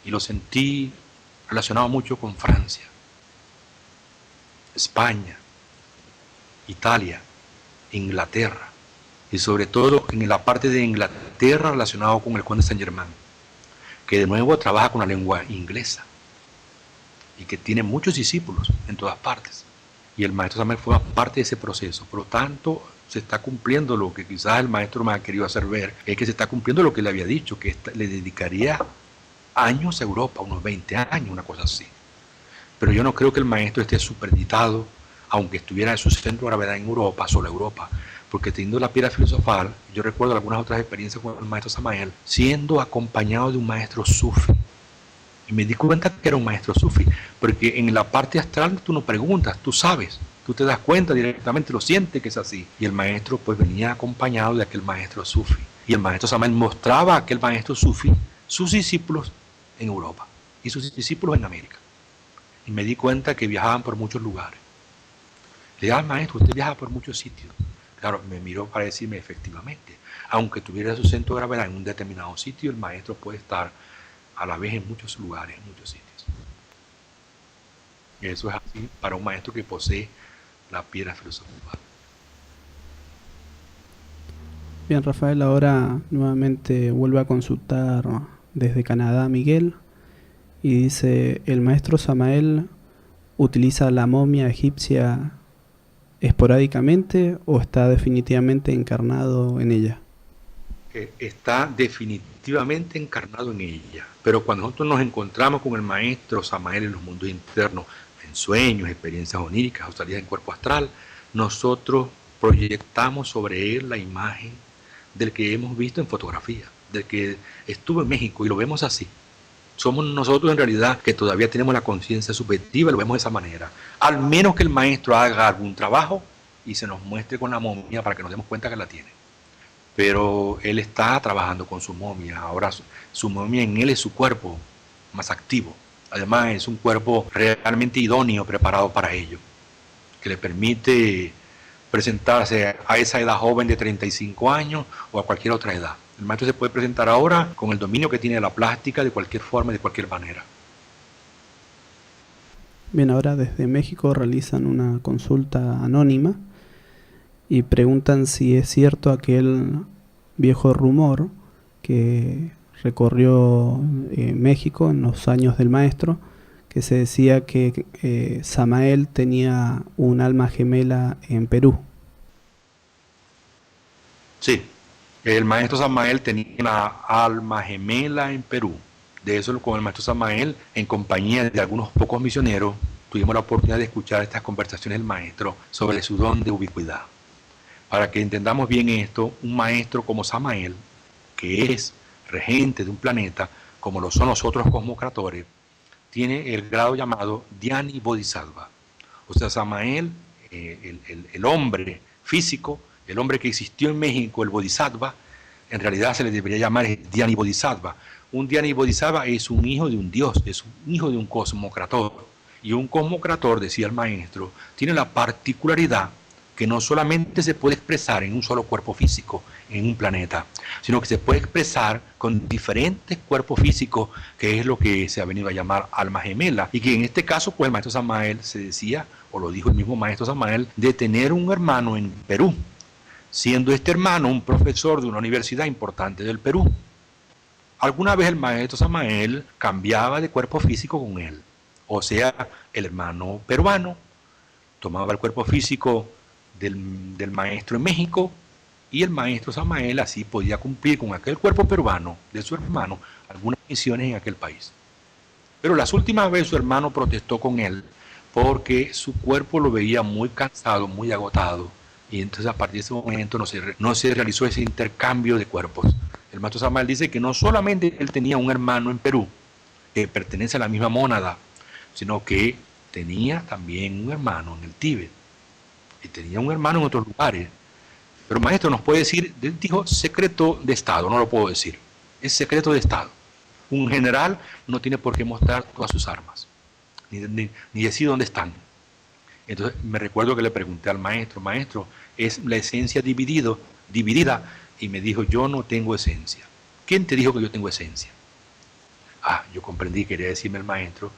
Y lo sentí relacionado mucho con Francia, España, Italia, Inglaterra, y sobre todo en la parte de Inglaterra relacionado con el conde Saint Germain, que de nuevo trabaja con la lengua inglesa y que tiene muchos discípulos en todas partes. Y el maestro Samael forma parte de ese proceso. Por lo tanto, se está cumpliendo lo que quizás el maestro me ha querido hacer ver, es que se está cumpliendo lo que le había dicho, que le dedicaría años a Europa, unos 20 años, una cosa así. Pero yo no creo que el maestro esté superditado, aunque estuviera en su centro de gravedad en Europa, solo Europa, porque teniendo la piedra filosofal, yo recuerdo algunas otras experiencias con el maestro Samael, siendo acompañado de un maestro sufi. Y me di cuenta que era un maestro sufi, porque en la parte astral tú no preguntas, tú sabes, tú te das cuenta directamente, lo sientes que es así. Y el maestro pues venía acompañado de aquel maestro sufi. Y el maestro Samael mostraba a aquel maestro sufi sus discípulos en Europa y sus discípulos en América. Y me di cuenta que viajaban por muchos lugares. Le dije al maestro, usted viaja por muchos sitios. Claro, me miró para decirme efectivamente, aunque tuviera su centro de gravedad en un determinado sitio, el maestro puede estar a la vez en muchos lugares, en muchos sitios. Y eso es así para un maestro que posee la piedra filosofal. Bien, Rafael, ahora nuevamente vuelve a consultar desde Canadá Miguel y dice, ¿el maestro Samael utiliza la momia egipcia esporádicamente o está definitivamente encarnado en ella? Está definitivamente encarnado en ella, pero cuando nosotros nos encontramos con el maestro Samael en los mundos internos, en sueños, experiencias oníricas o salidas en cuerpo astral, nosotros proyectamos sobre él la imagen del que hemos visto en fotografía, del que estuvo en México y lo vemos así. Somos nosotros en realidad que todavía tenemos la conciencia subjetiva, lo vemos de esa manera. Al menos que el maestro haga algún trabajo y se nos muestre con la momia para que nos demos cuenta que la tiene. Pero él está trabajando con su momia. Ahora su momia en él es su cuerpo más activo. Además es un cuerpo realmente idóneo, preparado para ello, que le permite presentarse a esa edad joven de 35 años o a cualquier otra edad. El maestro se puede presentar ahora con el dominio que tiene de la plástica de cualquier forma y de cualquier manera. Bien, ahora desde México realizan una consulta anónima y preguntan si es cierto aquel viejo rumor que recorrió México en los años del maestro, que se decía que Samael tenía un alma gemela en Perú. Sí, el maestro Samael tenía una alma gemela en Perú. De eso, con el maestro Samael, en compañía de algunos pocos misioneros, tuvimos la oportunidad de escuchar estas conversaciones del maestro sobre su don de ubicuidad. Para que entendamos bien esto, un maestro como Samael, que es regente de un planeta, como lo son los otros cosmocratores, tiene el grado llamado Dhyani Bodhisattva. O sea, Samael, el hombre físico, el hombre que existió en México, el Bodhisattva, en realidad se le debería llamar Dhyani Bodhisattva. Un Dhyani Bodhisattva es un hijo de un dios, es un hijo de un cosmocrator. Y un cosmocrator, decía el maestro, tiene la particularidad que no solamente se puede expresar en un solo cuerpo físico, en un planeta, sino que se puede expresar con diferentes cuerpos físicos, que es lo que se ha venido a llamar alma gemela. Y que en este caso, pues el maestro Samael se decía, o lo dijo el mismo maestro Samael, de tener un hermano en Perú, siendo este hermano un profesor de una universidad importante del Perú. Alguna vez el maestro Samael cambiaba de cuerpo físico con él, o sea, el hermano peruano tomaba el cuerpo físico del maestro en México, y el maestro Samael así podía cumplir con aquel cuerpo peruano de su hermano algunas misiones en aquel país. Pero las últimas veces su hermano protestó con él porque su cuerpo lo veía muy cansado, muy agotado, y entonces a partir de ese momento no se realizó ese intercambio de cuerpos. El maestro Samael dice que no solamente él tenía un hermano en Perú que pertenece a la misma mónada, sino que tenía también un hermano en el Tíbet y tenía un hermano en otros lugares. Pero maestro nos puede decir, dijo secreto de Estado, no lo puedo decir, es secreto de Estado. Un general no tiene por qué mostrar todas sus armas, ni decir dónde están. Entonces me recuerdo que le pregunté al maestro, maestro, ¿es la esencia dividida? Y me dijo, yo no tengo esencia. ¿Quién te dijo que yo tengo esencia? Yo comprendí, quería decirme el maestro,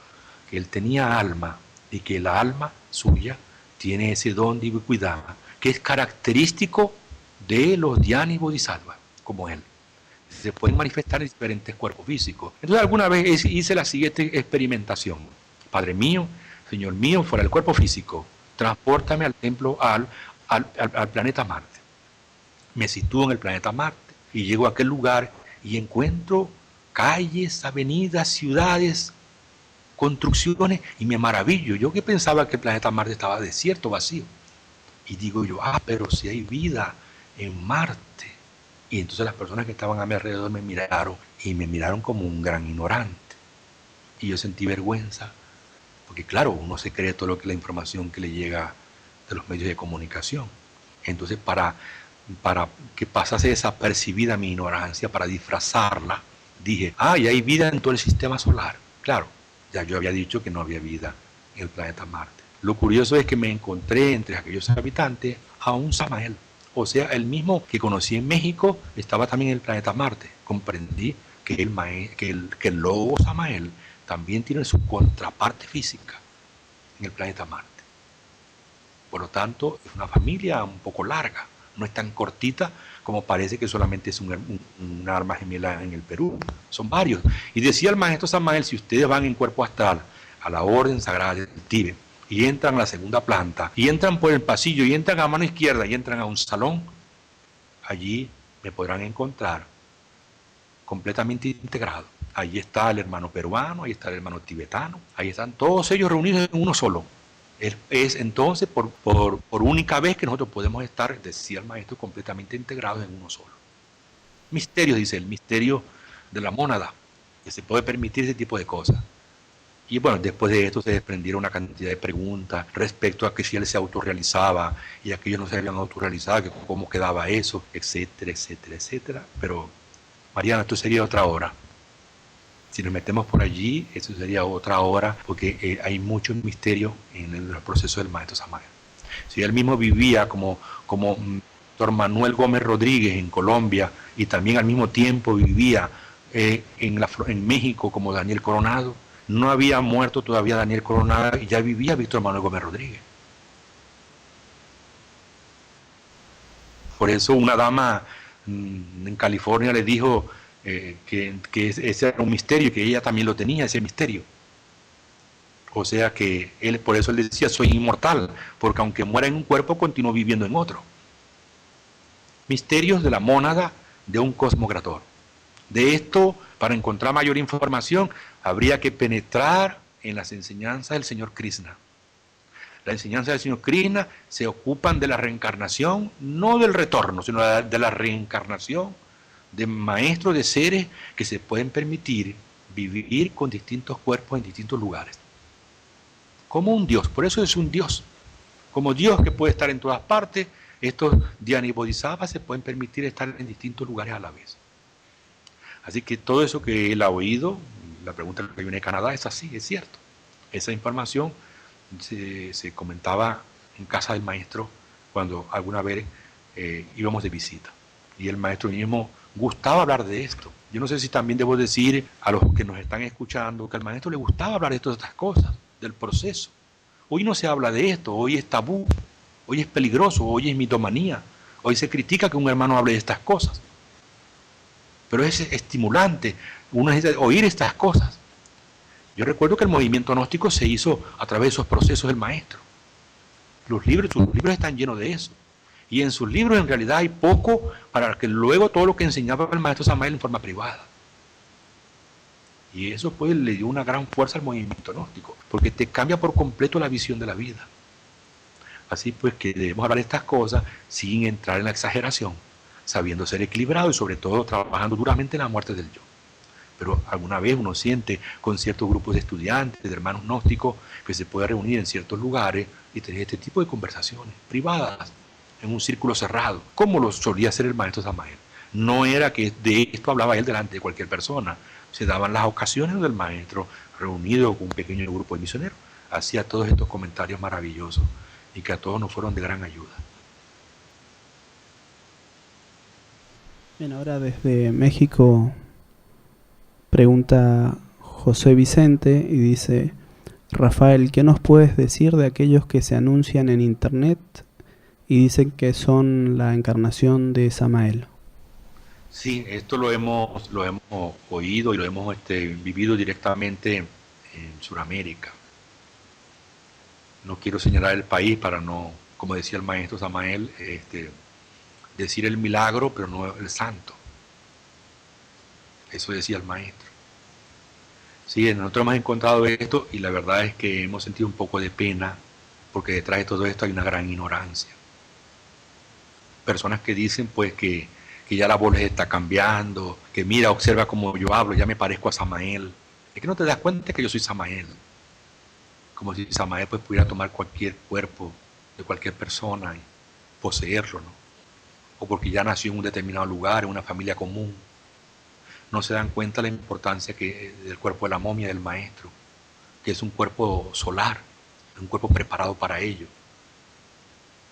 que él tenía alma y que la alma suya tiene ese don de ubicuidad que es característico de los Dhyani Bodhisattva, como él. Se pueden manifestar en diferentes cuerpos físicos. Entonces alguna vez hice la siguiente experimentación. Padre mío, Señor mío, fuera del cuerpo físico, transpórtame al templo, al planeta Marte. Me sitúo en el planeta Marte y llego a aquel lugar y encuentro calles, avenidas, ciudades, construcciones, y me maravillo. Yo que pensaba que el planeta Marte estaba desierto, vacío. Y digo yo, pero si hay vida en Marte. Y entonces las personas que estaban a mi alrededor me miraron, y me miraron como un gran ignorante. Y yo sentí vergüenza, porque claro, uno se cree todo lo que la información que le llega de los medios de comunicación. Entonces para que pasase desapercibida mi ignorancia, para disfrazarla, dije, y hay vida en todo el sistema solar. Claro, ya yo había dicho que no había vida en el planeta Marte. Lo curioso es que me encontré entre aquellos habitantes a un Samael. O sea, el mismo que conocí en México estaba también en el planeta Marte. Comprendí que el lobo Samael también tiene su contraparte física en el planeta Marte. Por lo tanto, es una familia un poco larga. No es tan cortita como parece que solamente es un arma gemela en el Perú. Son varios. Y decía el maestro Samael, si ustedes van en cuerpo astral a la Orden Sagrada del Tíbet y entran a la segunda planta, y entran por el pasillo, y entran a mano izquierda, y entran a un salón, allí me podrán encontrar completamente integrado. Allí está el hermano peruano, ahí está el hermano tibetano, ahí están todos ellos reunidos en uno solo. Es entonces por única vez que nosotros podemos estar, decía el maestro, completamente integrados en uno solo. Misterio, dice el misterio de la mónada, que se puede permitir ese tipo de cosas. Y bueno, después de esto se desprendieron una cantidad de preguntas respecto a que si él se autorrealizaba y aquellos no se habían autorrealizado, que cómo quedaba eso, etcétera, etcétera, etcétera. Pero, Mariana, esto sería otra hora. Si nos metemos por allí, eso sería otra hora, porque hay mucho misterio en el proceso del maestro Samael. Si él mismo vivía como Dr. Manuel Gómez Rodríguez en Colombia, y también al mismo tiempo vivía en México como Daniel Coronado, no había muerto todavía Daniel Coronado y ya vivía Víctor Manuel Gómez Rodríguez. Por eso una dama En California le dijo que ese era un misterio, que ella también lo tenía, ese misterio. O sea que él, por eso él decía, soy inmortal, porque aunque muera en un cuerpo, continúo viviendo en otro. Misterios de la mónada de un cosmogrador. De esto, para encontrar mayor información, habría que penetrar en las enseñanzas del señor Krishna. La enseñanza del señor Krishna se ocupan de la reencarnación, no del retorno, sino de la reencarnación de maestros, de seres que se pueden permitir vivir con distintos cuerpos en distintos lugares. Como un Dios, por eso es un Dios. Como Dios que puede estar en todas partes, estos Dhyani Bodhisattvas se pueden permitir estar en distintos lugares a la vez. Así que todo eso que él ha oído, la pregunta que viene de Canadá, es así, es cierto. Esa información se comentaba en casa del maestro cuando alguna vez íbamos de visita. Y el maestro mismo gustaba hablar de esto. Yo no sé si también debo decir a los que nos están escuchando que al maestro le gustaba hablar de todas estas cosas, del proceso. Hoy no se habla de esto, hoy es tabú, hoy es peligroso, hoy es mitomanía, hoy se critica que un hermano hable de estas cosas. Pero es estimulante uno oír estas cosas. Yo recuerdo que el movimiento gnóstico se hizo a través de esos procesos del maestro. Sus libros están llenos de eso. Y en sus libros en realidad hay poco para que luego todo lo que enseñaba el maestro Samael en forma privada. Y eso pues le dio una gran fuerza al movimiento gnóstico, porque te cambia por completo la visión de la vida. Así pues que debemos hablar de estas cosas sin entrar en la exageración, sabiendo ser equilibrado y sobre todo trabajando duramente en la muerte del yo. Pero alguna vez uno siente con ciertos grupos de estudiantes, de hermanos gnósticos, que se puede reunir en ciertos lugares y tener este tipo de conversaciones privadas, en un círculo cerrado, como lo solía hacer el maestro Samael. No era que de esto hablaba él delante de cualquier persona, se daban las ocasiones del maestro reunido con un pequeño grupo de misioneros, hacía todos estos comentarios maravillosos y que a todos nos fueron de gran ayuda. Bien, ahora desde México pregunta José Vicente y dice: Rafael, ¿qué nos puedes decir de aquellos que se anuncian en internet y dicen que son la encarnación de Samael? Sí, esto lo hemos oído y lo hemos vivido directamente en Sudamérica. No quiero señalar el país para no, como decía el maestro Samael, decir el milagro, pero no el santo. Eso decía el maestro. Sí, nosotros hemos encontrado esto y la verdad es que hemos sentido un poco de pena porque detrás de todo esto hay una gran ignorancia. Personas que dicen pues que ya la voz les está cambiando, que mira, observa cómo yo hablo, ya me parezco a Samael. Es que no te das cuenta que yo soy Samael. Como si Samael pues pudiera tomar cualquier cuerpo de cualquier persona y poseerlo, ¿no? O porque ya nació en un determinado lugar, en una familia común. No se dan cuenta de la importancia del cuerpo de la momia del maestro, que es un cuerpo solar, un cuerpo preparado para ello.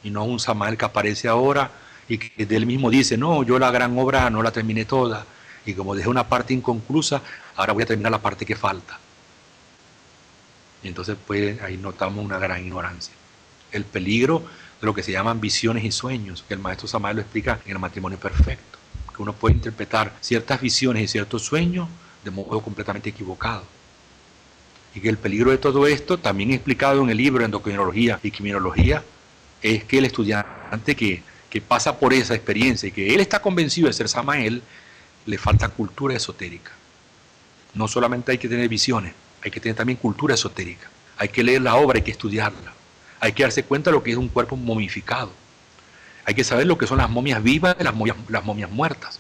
Y no un Samael que aparece ahora y que de él mismo dice, no, yo la gran obra no la terminé toda, y como dejé una parte inconclusa, ahora voy a terminar la parte que falta. Y entonces pues ahí notamos una gran ignorancia. El peligro de lo que se llaman visiones y sueños, que el maestro Samael lo explica en el matrimonio perfecto, que uno puede interpretar ciertas visiones y ciertos sueños de modo completamente equivocado. Y que el peligro de todo esto, también explicado en el libro Endocrinología y Quimiología, es que el estudiante que pasa por esa experiencia y que él está convencido de ser Samael, le falta cultura esotérica. No solamente hay que tener visiones, hay que tener también cultura esotérica. Hay que leer la obra, hay que estudiarla. Hay que darse cuenta de lo que es un cuerpo momificado. Hay que saber lo que son las momias vivas y las momias muertas.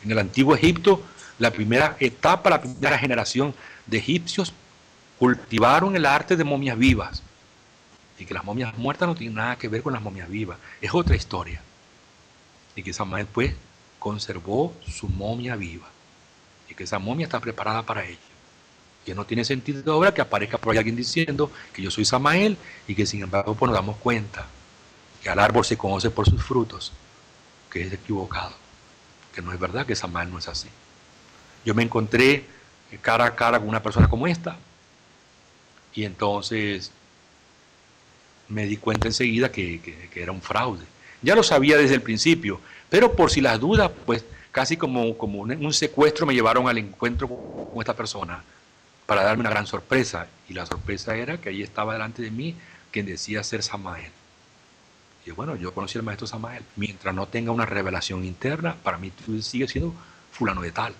En el antiguo Egipto, la primera etapa, la primera generación de egipcios cultivaron el arte de momias vivas. Y que las momias muertas no tienen nada que ver con las momias vivas. Es otra historia. Y que Samael pues conservó su momia viva. Y que esa momia está preparada para ello. Que no tiene sentido ahora que aparezca por ahí alguien diciendo que yo soy Samael y que sin embargo pues nos damos cuenta que al árbol se conoce por sus frutos, que es equivocado, que no es verdad, que Samael no es así. Yo me encontré cara a cara con una persona como esta y entonces me di cuenta enseguida que era un fraude. Ya lo sabía desde el principio, Pero por si las dudas, pues casi como un secuestro me llevaron al encuentro con esta persona para darme una gran sorpresa. Y la sorpresa era que ahí estaba delante de mí quien decía ser Samael. Y bueno, yo conocí al maestro Samael. Mientras no tenga una revelación interna, para mí sigue siendo fulano de tal.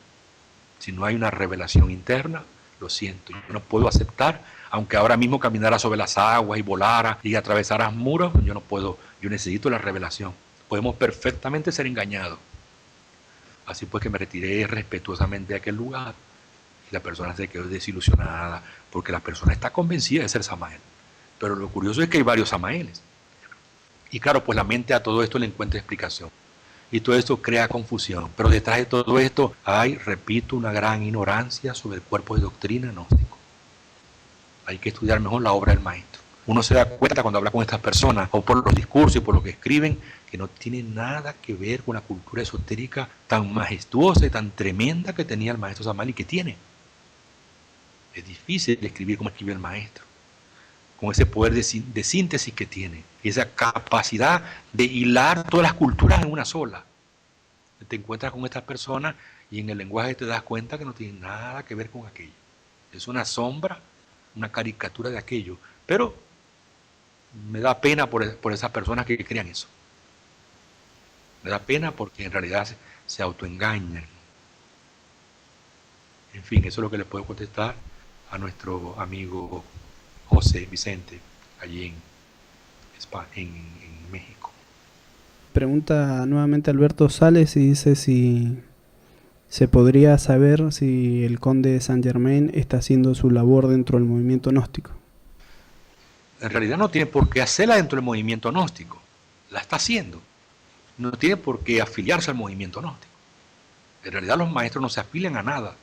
Si no hay una revelación interna, lo siento, yo no puedo aceptar, aunque ahora mismo caminara sobre las aguas y volara y atravesara muros, yo no puedo, yo necesito la revelación. Podemos perfectamente ser engañados. Así pues que me retiré respetuosamente de aquel lugar y la persona se quedó desilusionada porque la persona está convencida de ser Samael. Pero lo curioso es que hay varios Samaeles. Y claro, pues la mente a todo esto le encuentra explicación. Y todo esto crea confusión. Pero detrás de todo esto hay, repito, una gran ignorancia sobre el cuerpo de doctrina gnóstico. Hay que estudiar mejor la obra del maestro. Uno se da cuenta cuando habla con estas personas, o por los discursos y por lo que escriben, que no tiene nada que ver con la cultura esotérica tan majestuosa y tan tremenda que tenía el maestro Samael y que tiene. Es difícil escribir como escribió el maestro, con ese poder de síntesis que tiene, y esa capacidad de hilar todas las culturas en una sola. Te encuentras con estas personas y en el lenguaje te das cuenta que no tiene nada que ver con aquello. Es una sombra, una caricatura de aquello, pero me da pena por esas personas que crean eso. Me da pena porque en realidad se autoengañan. En fin, eso es lo que le puedo contestar a nuestro amigo José Vicente, allí en México. Pregunta nuevamente Alberto Sales y dice si se podría saber si el conde de Saint Germain está haciendo su labor dentro del movimiento gnóstico. En realidad no tiene por qué hacerla dentro del movimiento gnóstico, la está haciendo. No tiene por qué afiliarse al movimiento gnóstico. En realidad los maestros no se afilian a nada.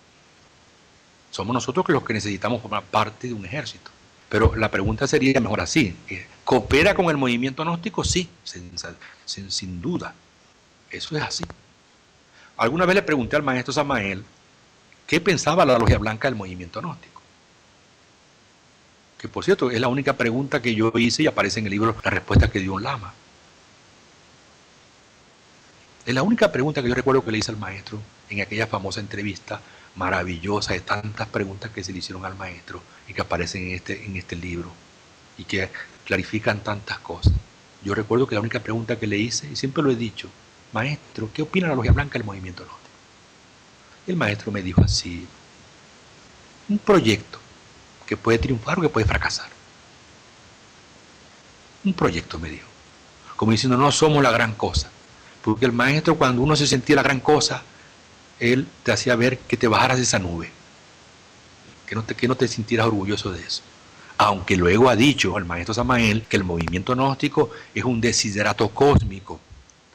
Somos nosotros los que necesitamos formar parte de un ejército. Pero la pregunta sería mejor así. ¿Coopera con el movimiento gnóstico? Sí, sin duda. Eso es así. Alguna vez le pregunté al maestro Samael qué pensaba la logia blanca del movimiento gnóstico. Que por cierto, es la única pregunta que yo hice y aparece en el libro la respuesta que dio un lama. Es la única pregunta que yo recuerdo que le hice al maestro en aquella famosa entrevista maravillosa de tantas preguntas que se le hicieron al maestro y que aparecen en este libro y que clarifican tantas cosas. Yo recuerdo que la única pregunta que le hice, y siempre lo he dicho, maestro, ¿qué opina la logia blanca del movimiento gnóstico? Y el maestro me dijo así, un proyecto que puede triunfar o que puede fracasar. Un proyecto, me dijo. Como diciendo, no somos la gran cosa. Porque el maestro, cuando uno se sentía la gran cosa, él te hacía ver que te bajaras de esa nube, que no te sintieras orgulloso de eso. Aunque luego ha dicho el maestro Samael que el movimiento gnóstico es un desiderato cósmico,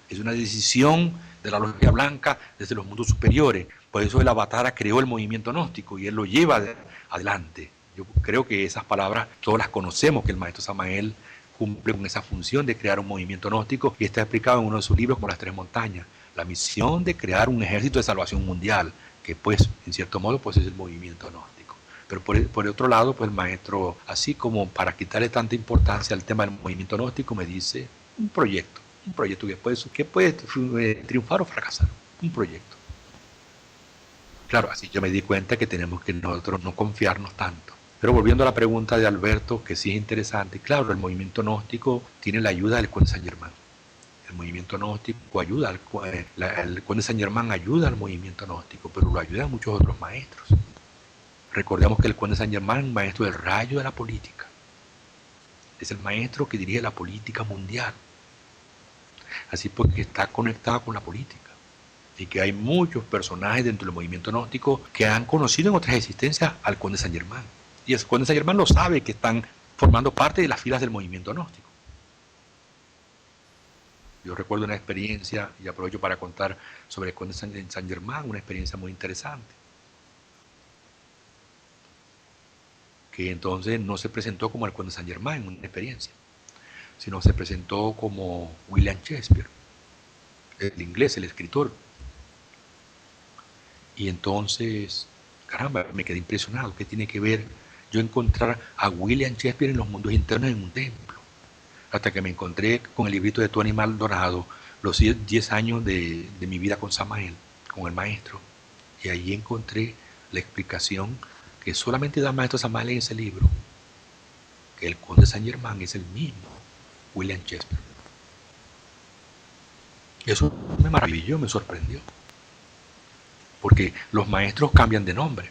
es una decisión de la logia blanca desde los mundos superiores. Por eso el Avatara creó el movimiento gnóstico y él lo lleva adelante. Yo creo que esas palabras todas las conocemos, que el maestro Samael cumple con esa función de crear un movimiento gnóstico y está explicado en uno de sus libros como Las Tres Montañas. La misión de crear un ejército de salvación mundial, que pues en cierto modo pues es el movimiento gnóstico. Pero por otro lado, pues el maestro, así como para quitarle tanta importancia al tema del movimiento gnóstico, me dice un proyecto que puede triunfar o fracasar, un proyecto. Claro, así yo me di cuenta que tenemos que nosotros no confiarnos tanto. Pero volviendo a la pregunta de Alberto, que sí es interesante, claro, el movimiento gnóstico tiene la ayuda del Conde Saint Germain. El movimiento gnóstico ayuda, el Conde Saint Germain ayuda al movimiento gnóstico, pero lo ayudan muchos otros maestros. Recordemos que el Conde Saint Germain es un maestro del rayo de la política. Es el maestro que dirige la política mundial. Así porque está conectado con la política. Y que hay muchos personajes dentro del movimiento gnóstico que han conocido en otras existencias al Conde Saint Germain. Y el Conde Saint Germain lo sabe, que están formando parte de las filas del movimiento gnóstico. Yo recuerdo una experiencia, y aprovecho para contar sobre el Conde Saint Germain, una experiencia muy interesante. Que entonces no se presentó como el Conde Saint Germain, una experiencia, sino se presentó como William Shakespeare, el inglés, el escritor. Y entonces, caramba, me quedé impresionado. ¿Qué tiene que ver yo encontrar a William Shakespeare en los mundos internos en un templo? Hasta que me encontré con el librito de Tony Maldonado, los 10 años de mi vida con Samael, con el maestro, y allí encontré la explicación que solamente da el maestro Samael en ese libro, que el conde Saint Germain es el mismo William Shakespeare. Eso me maravilló, me sorprendió, porque los maestros cambian de nombre,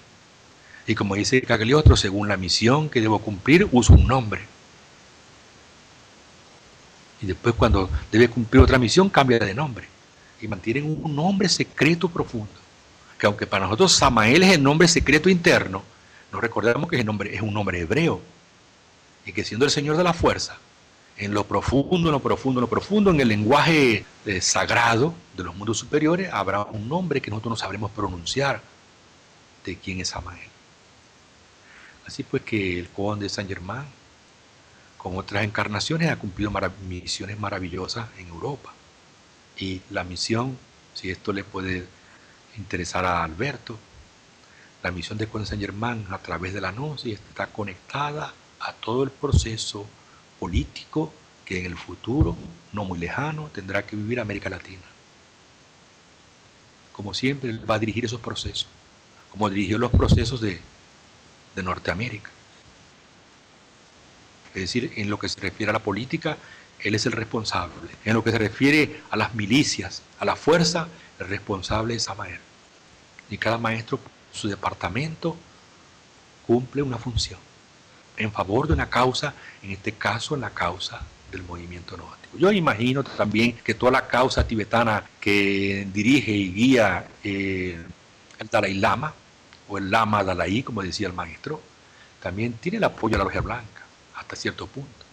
y como dice Cagliostro, según la misión que debo cumplir, uso un nombre, y después cuando debe cumplir otra misión, cambia de nombre, y mantienen un nombre secreto profundo, que aunque para nosotros Samael es el nombre secreto interno, no recordemos que ese nombre es un nombre hebreo, y que siendo el Señor de la fuerza, en lo profundo, en lo profundo, en lo profundo, en el lenguaje sagrado de los mundos superiores, habrá un nombre que nosotros no sabremos pronunciar de quién es Samael. Así pues que el conde Saint Germain, con otras encarnaciones, ha cumplido misiones maravillosas en Europa. Y la misión, si esto le puede interesar a Alberto, la misión de conde Saint Germain a través de la Gnosis está conectada a todo el proceso político que en el futuro, no muy lejano, tendrá que vivir América Latina. Como siempre, él va a dirigir esos procesos, como dirigió los procesos de Norteamérica. Es decir, en lo que se refiere a la política, él es el responsable. En lo que se refiere a las milicias, a la fuerza, el responsable es Samael. Y cada maestro, su departamento, cumple una función en favor de una causa, en este caso en la causa del movimiento gnóstico. Yo imagino también que toda la causa tibetana que dirige y guía el Dalai Lama, o el Lama Dalai, como decía el maestro, también tiene el apoyo de la Logia Blanca, hasta cierto punto.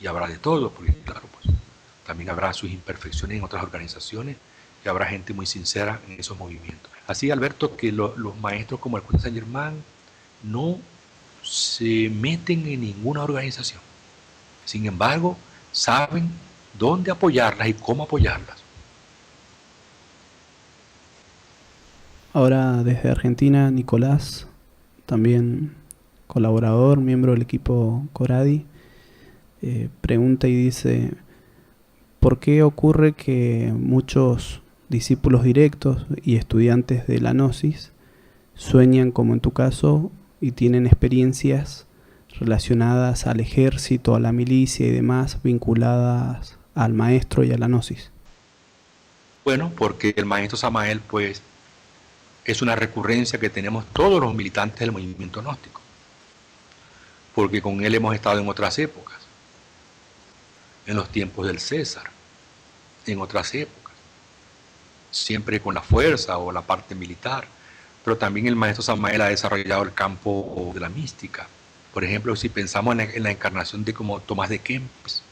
Y habrá de todo, porque claro, pues también habrá sus imperfecciones en otras organizaciones, y habrá gente muy sincera en esos movimientos. Así, Alberto, que los maestros como el conde Saint Germain no se meten en ninguna organización. Sin embargo, saben dónde apoyarlas y cómo apoyarlas. Ahora desde Argentina, Nicolás, también colaborador, miembro del equipo Coradi, pregunta y dice: ¿por qué ocurre que muchos discípulos directos y estudiantes de la Gnosis sueñan, como en tu caso, y tienen experiencias relacionadas al ejército, a la milicia y demás, vinculadas al maestro y a la Gnosis? Bueno, porque el maestro Samael, pues, es una recurrencia que tenemos todos los militantes del movimiento gnóstico, porque con él hemos estado en otras épocas, en los tiempos del César, en otras épocas, siempre con la fuerza o la parte militar, pero también el maestro Samael ha desarrollado el campo de la mística. Por ejemplo, si pensamos en la encarnación de como Tomás de Kempis,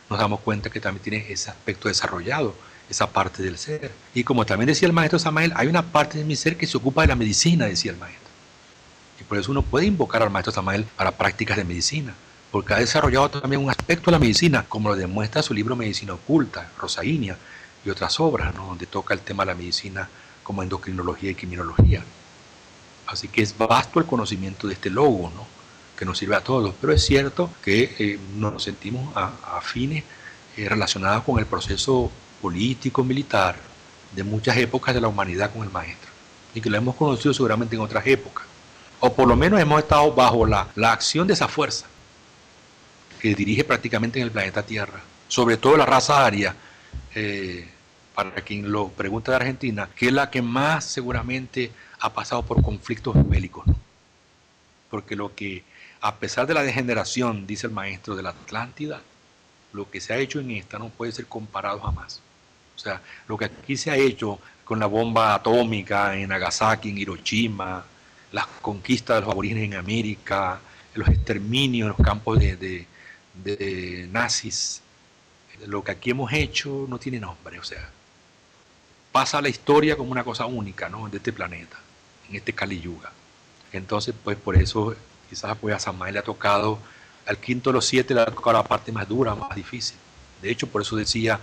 nos damos cuenta que también tiene ese aspecto desarrollado, esa parte del ser. Y como también decía el maestro Samael, hay una parte de mi ser que se ocupa de la medicina, decía el maestro. Y por eso uno puede invocar al maestro Samael para prácticas de medicina, porque ha desarrollado también un aspecto de la medicina, como lo demuestra su libro Medicina Oculta, Rosaínia, y otras obras, ¿no?, donde toca el tema de la medicina como endocrinología y criminología. Así que es vasto el conocimiento de este logo, ¿no?, que nos sirve a todos, pero es cierto que nos sentimos afines relacionados con el proceso político, militar, de muchas épocas de la humanidad con el maestro, y que lo hemos conocido seguramente en otras épocas, o por lo menos hemos estado bajo la acción de esa fuerza que dirige prácticamente en el planeta Tierra, sobre todo la raza aria, para quien lo pregunta de Argentina, que es la que más seguramente ha pasado por conflictos bélicos, ¿no? Porque lo que, a pesar de la degeneración, dice el maestro, de la Atlántida, lo que se ha hecho en esta no puede ser comparado jamás. O sea, lo que aquí se ha hecho con la bomba atómica en Nagasaki, en Hiroshima, las conquistas de los aborígenes en América, los exterminios en los campos de nazis, lo que aquí hemos hecho no tiene nombre. O sea, pasa a la historia como una cosa única, ¿no?, de este planeta, en este Kali Yuga. Entonces, pues por eso quizás pues a Samael le ha tocado, al quinto de los 7 le ha tocado la parte más dura, más difícil. De hecho, por eso decía,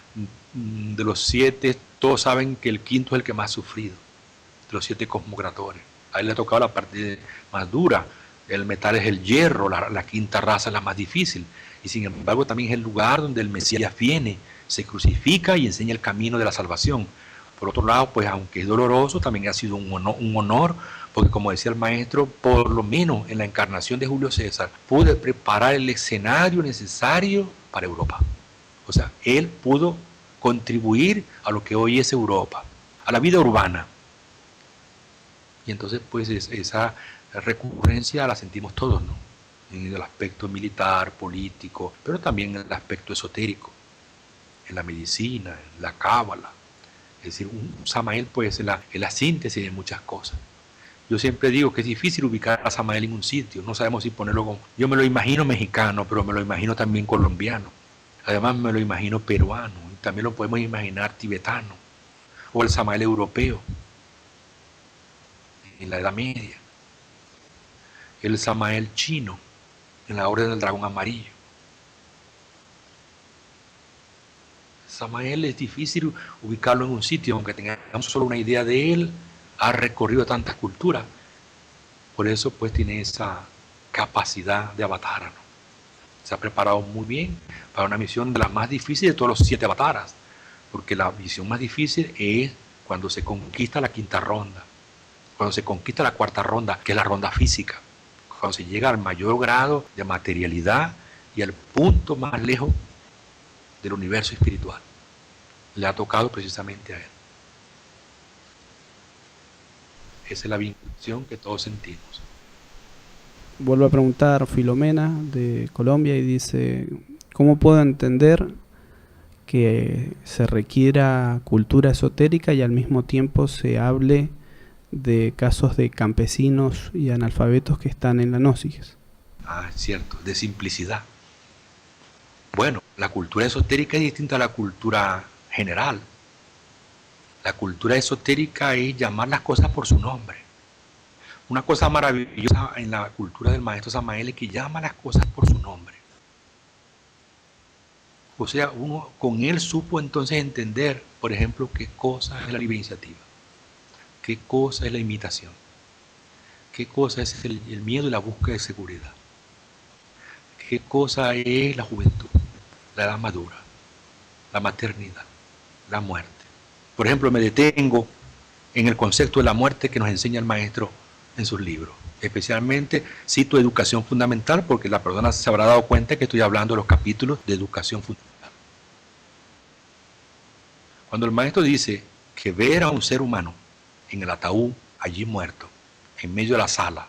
de los 7, todos saben que el quinto es el que más ha sufrido, de los 7 cosmogratores. A él le ha tocado la parte más dura. El metal es el hierro, la quinta raza es la más difícil. y sin embargo también es el lugar donde el Mesías viene, se crucifica y enseña el camino de la salvación. Por otro lado, pues aunque es doloroso, también ha sido un honor, porque como decía el maestro, por lo menos en la encarnación de Julio César, pude preparar el escenario necesario para Europa. O sea, él pudo contribuir a lo que hoy es Europa, a la vida urbana. Y entonces, pues esa recurrencia la sentimos todos, ¿no? En el aspecto militar, político, pero también en el aspecto esotérico, en la medicina, en la cábala. Es decir, un Samael pues es la síntesis de muchas cosas. Yo siempre digo que es difícil ubicar a Samael en un sitio, no sabemos si ponerlo como... Yo me lo imagino mexicano, pero me lo imagino también colombiano. Además me lo imagino peruano, y también lo podemos imaginar tibetano, o el Samael europeo, en la Edad Media, el Samael chino, en la Orden del Dragón Amarillo. Samael es difícil ubicarlo en un sitio, aunque tengamos solo una idea de él, ha recorrido tantas culturas. Por eso pues tiene esa capacidad de avatar, ¿no? Se ha preparado muy bien para una misión de las más difíciles de todos los 7 avataras, porque la misión más difícil es cuando se conquista la 5ª ronda, cuando se conquista la 4ª ronda, que es la ronda física, cuando se llega al mayor grado de materialidad y al punto más lejos del universo espiritual. Le ha tocado precisamente a él. Esa es la vinculación que todos sentimos. Vuelvo a preguntar Filomena de Colombia y dice, ¿cómo puedo entender que se requiera cultura esotérica y al mismo tiempo se hable de casos de campesinos y analfabetos que están en la gnosis? Ah, es cierto, de simplicidad. Bueno, la cultura esotérica es distinta a la cultura general. La cultura esotérica es llamar las cosas por su nombre. Una cosa maravillosa en la cultura del maestro Samael es que llama las cosas por su nombre. O sea, uno con él supo entonces entender, por ejemplo, qué cosa es la libre iniciativa, qué cosa es la imitación, qué cosa es el miedo y la búsqueda de seguridad, qué cosa es la juventud, la edad madura, la maternidad, la muerte. Por ejemplo, me detengo en el concepto de la muerte que nos enseña el maestro en sus libros. Especialmente cito Educación Fundamental porque la persona se habrá dado cuenta que estoy hablando de los capítulos de Educación Fundamental. Cuando el maestro dice que ver a un ser humano en el ataúd, allí muerto, en medio de la sala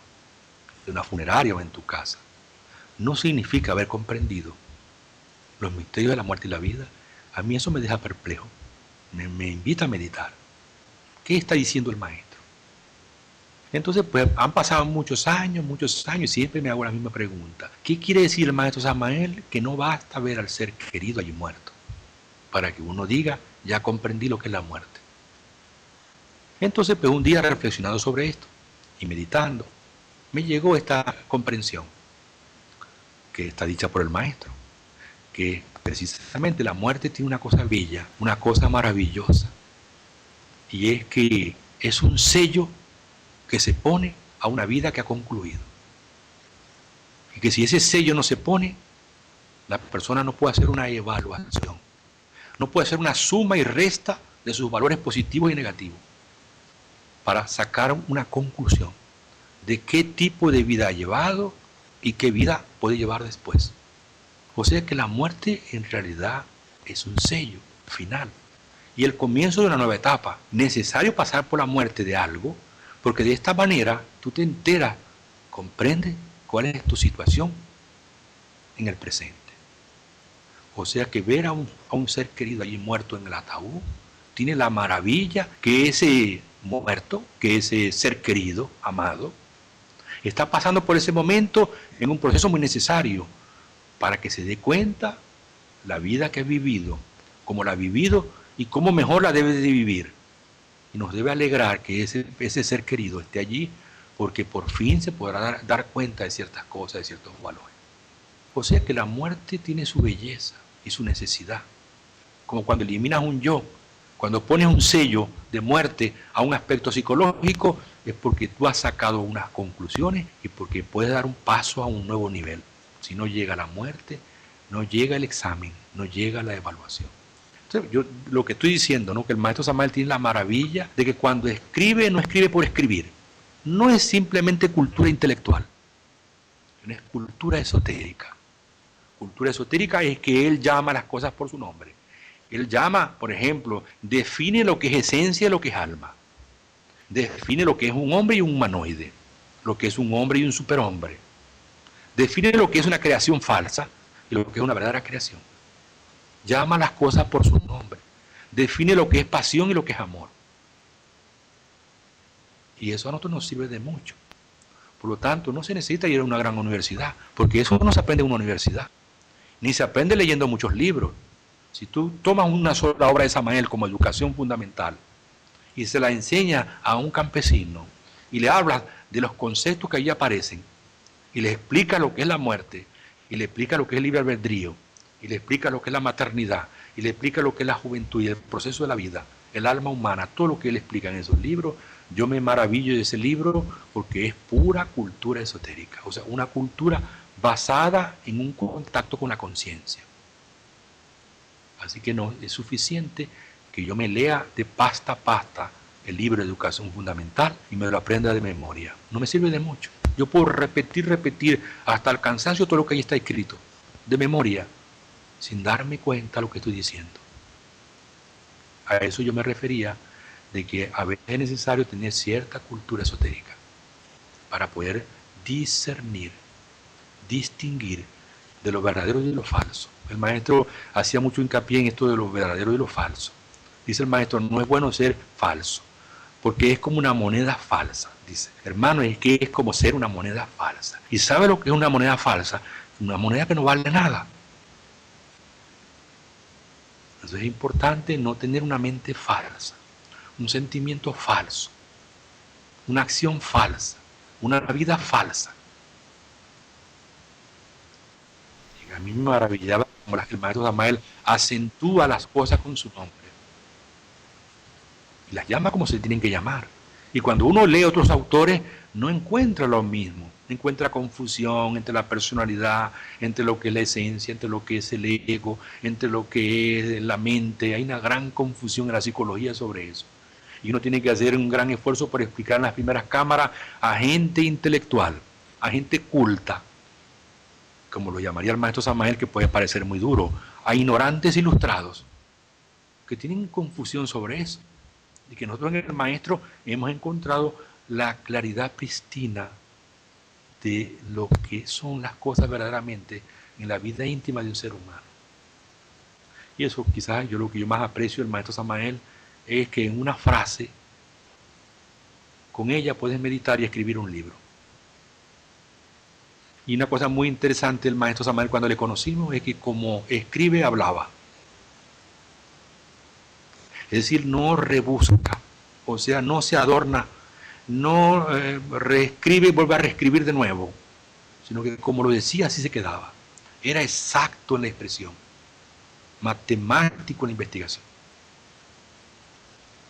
de una funeraria o en tu casa, no significa haber comprendido los misterios de la muerte y la vida, a mí eso me deja perplejo, me invita a meditar. ¿Qué está diciendo el maestro? Entonces, pues han pasado muchos años, y siempre me hago la misma pregunta. ¿Qué quiere decir el maestro Samael? Que no basta ver al ser querido allí muerto, para que uno diga, ya comprendí lo que es la muerte. Entonces, pues un día reflexionando sobre esto y meditando, me llegó esta comprensión, que está dicha por el maestro, que precisamente la muerte tiene una cosa bella, una cosa maravillosa, y es que es un sello que se pone a una vida que ha concluido. Y que si ese sello no se pone, la persona no puede hacer una evaluación, no puede hacer una suma y resta de sus valores positivos y negativos para sacar una conclusión de qué tipo de vida ha llevado y qué vida puede llevar después. O sea que la muerte en realidad es un sello final y el comienzo de una nueva etapa. Necesario pasar por la muerte de algo, porque de esta manera tú te enteras, comprendes cuál es tu situación en el presente. O sea que ver a un ser querido allí muerto en el ataúd tiene la maravilla que ese muerto, que ese ser querido, amado, está pasando por ese momento en un proceso muy necesario para que se dé cuenta la vida que ha vivido, cómo la ha vivido y cómo mejor la debe de vivir. Y nos debe alegrar que ese ser querido esté allí, porque por fin se podrá dar cuenta de ciertas cosas, de ciertos valores. O sea que la muerte tiene su belleza y su necesidad. Como cuando eliminas un yo, cuando pones un sello de muerte a un aspecto psicológico, es porque tú has sacado unas conclusiones y porque puedes dar un paso a un nuevo nivel. Si no llega la muerte, no llega el examen, no llega la evaluación. Entonces, yo lo que estoy diciendo, ¿no? Que el maestro Samael tiene la maravilla de que cuando escribe, no escribe por escribir. No es simplemente cultura intelectual, es cultura esotérica. Cultura esotérica es que él llama las cosas por su nombre. Él llama, por ejemplo, define lo que es esencia y lo que es alma. Define lo que es un hombre y un humanoide, lo que es un hombre y un superhombre. Define lo que es una creación falsa y lo que es una verdadera creación. Llama las cosas por su nombre. Define lo que es pasión y lo que es amor. Y eso a nosotros nos sirve de mucho. Por lo tanto, no se necesita ir a una gran universidad, porque eso no se aprende en una universidad. Ni se aprende leyendo muchos libros. Si tú tomas una sola obra de Samael como educación fundamental y se la enseña a un campesino y le hablas de los conceptos que allí aparecen y le explica lo que es la muerte y le explica lo que es el libre albedrío y le explica lo que es la maternidad y le explica lo que es la juventud y el proceso de la vida, el alma humana, todo lo que él explica en esos libros, yo me maravillo de ese libro porque es pura cultura esotérica, o sea, una cultura basada en un contacto con la conciencia. Así que no es suficiente que yo me lea de pasta a pasta el libro de educación fundamental y me lo aprenda de memoria. No me sirve de mucho. Yo puedo repetir hasta el cansancio todo lo que ahí está escrito, de memoria, sin darme cuenta de lo que estoy diciendo. A eso yo me refería de que a veces es necesario tener cierta cultura esotérica para poder discernir, distinguir de lo verdadero y de lo falso. El maestro hacía mucho hincapié en esto de lo verdadero y lo falso. Dice el maestro, no es bueno ser falso, porque es como una moneda falsa. Dice, hermano, es que es como ser una moneda falsa. ¿Y sabe lo que es una moneda falsa? Una moneda que no vale nada. Entonces es importante no tener una mente falsa, un sentimiento falso, una acción falsa, una vida falsa. Y a mí me maravillaba como el maestro Samael acentúa las cosas con su nombre y las llama como se tienen que llamar. Y cuando uno lee otros autores, no encuentra lo mismo. Encuentra confusión entre la personalidad, entre lo que es la esencia, entre lo que es el ego, entre lo que es la mente. Hay una gran confusión en la psicología sobre eso. Y uno tiene que hacer un gran esfuerzo por explicar en las primeras cámaras a gente intelectual, a gente culta, como lo llamaría el maestro Samael, que puede parecer muy duro, a ignorantes ilustrados, que tienen confusión sobre eso. Y que nosotros en el maestro hemos encontrado la claridad pristina de lo que son las cosas verdaderamente en la vida íntima de un ser humano. Y eso quizás lo que yo más aprecio del maestro Samael es que en una frase, con ella puedes meditar y escribir un libro. Y una cosa muy interesante del maestro Samael cuando le conocimos es que como escribe, hablaba. Es decir, no rebusca, o sea, no se adorna, no reescribe y vuelve a reescribir de nuevo, sino que como lo decía, así se quedaba. Era exacto en la expresión, matemático en la investigación.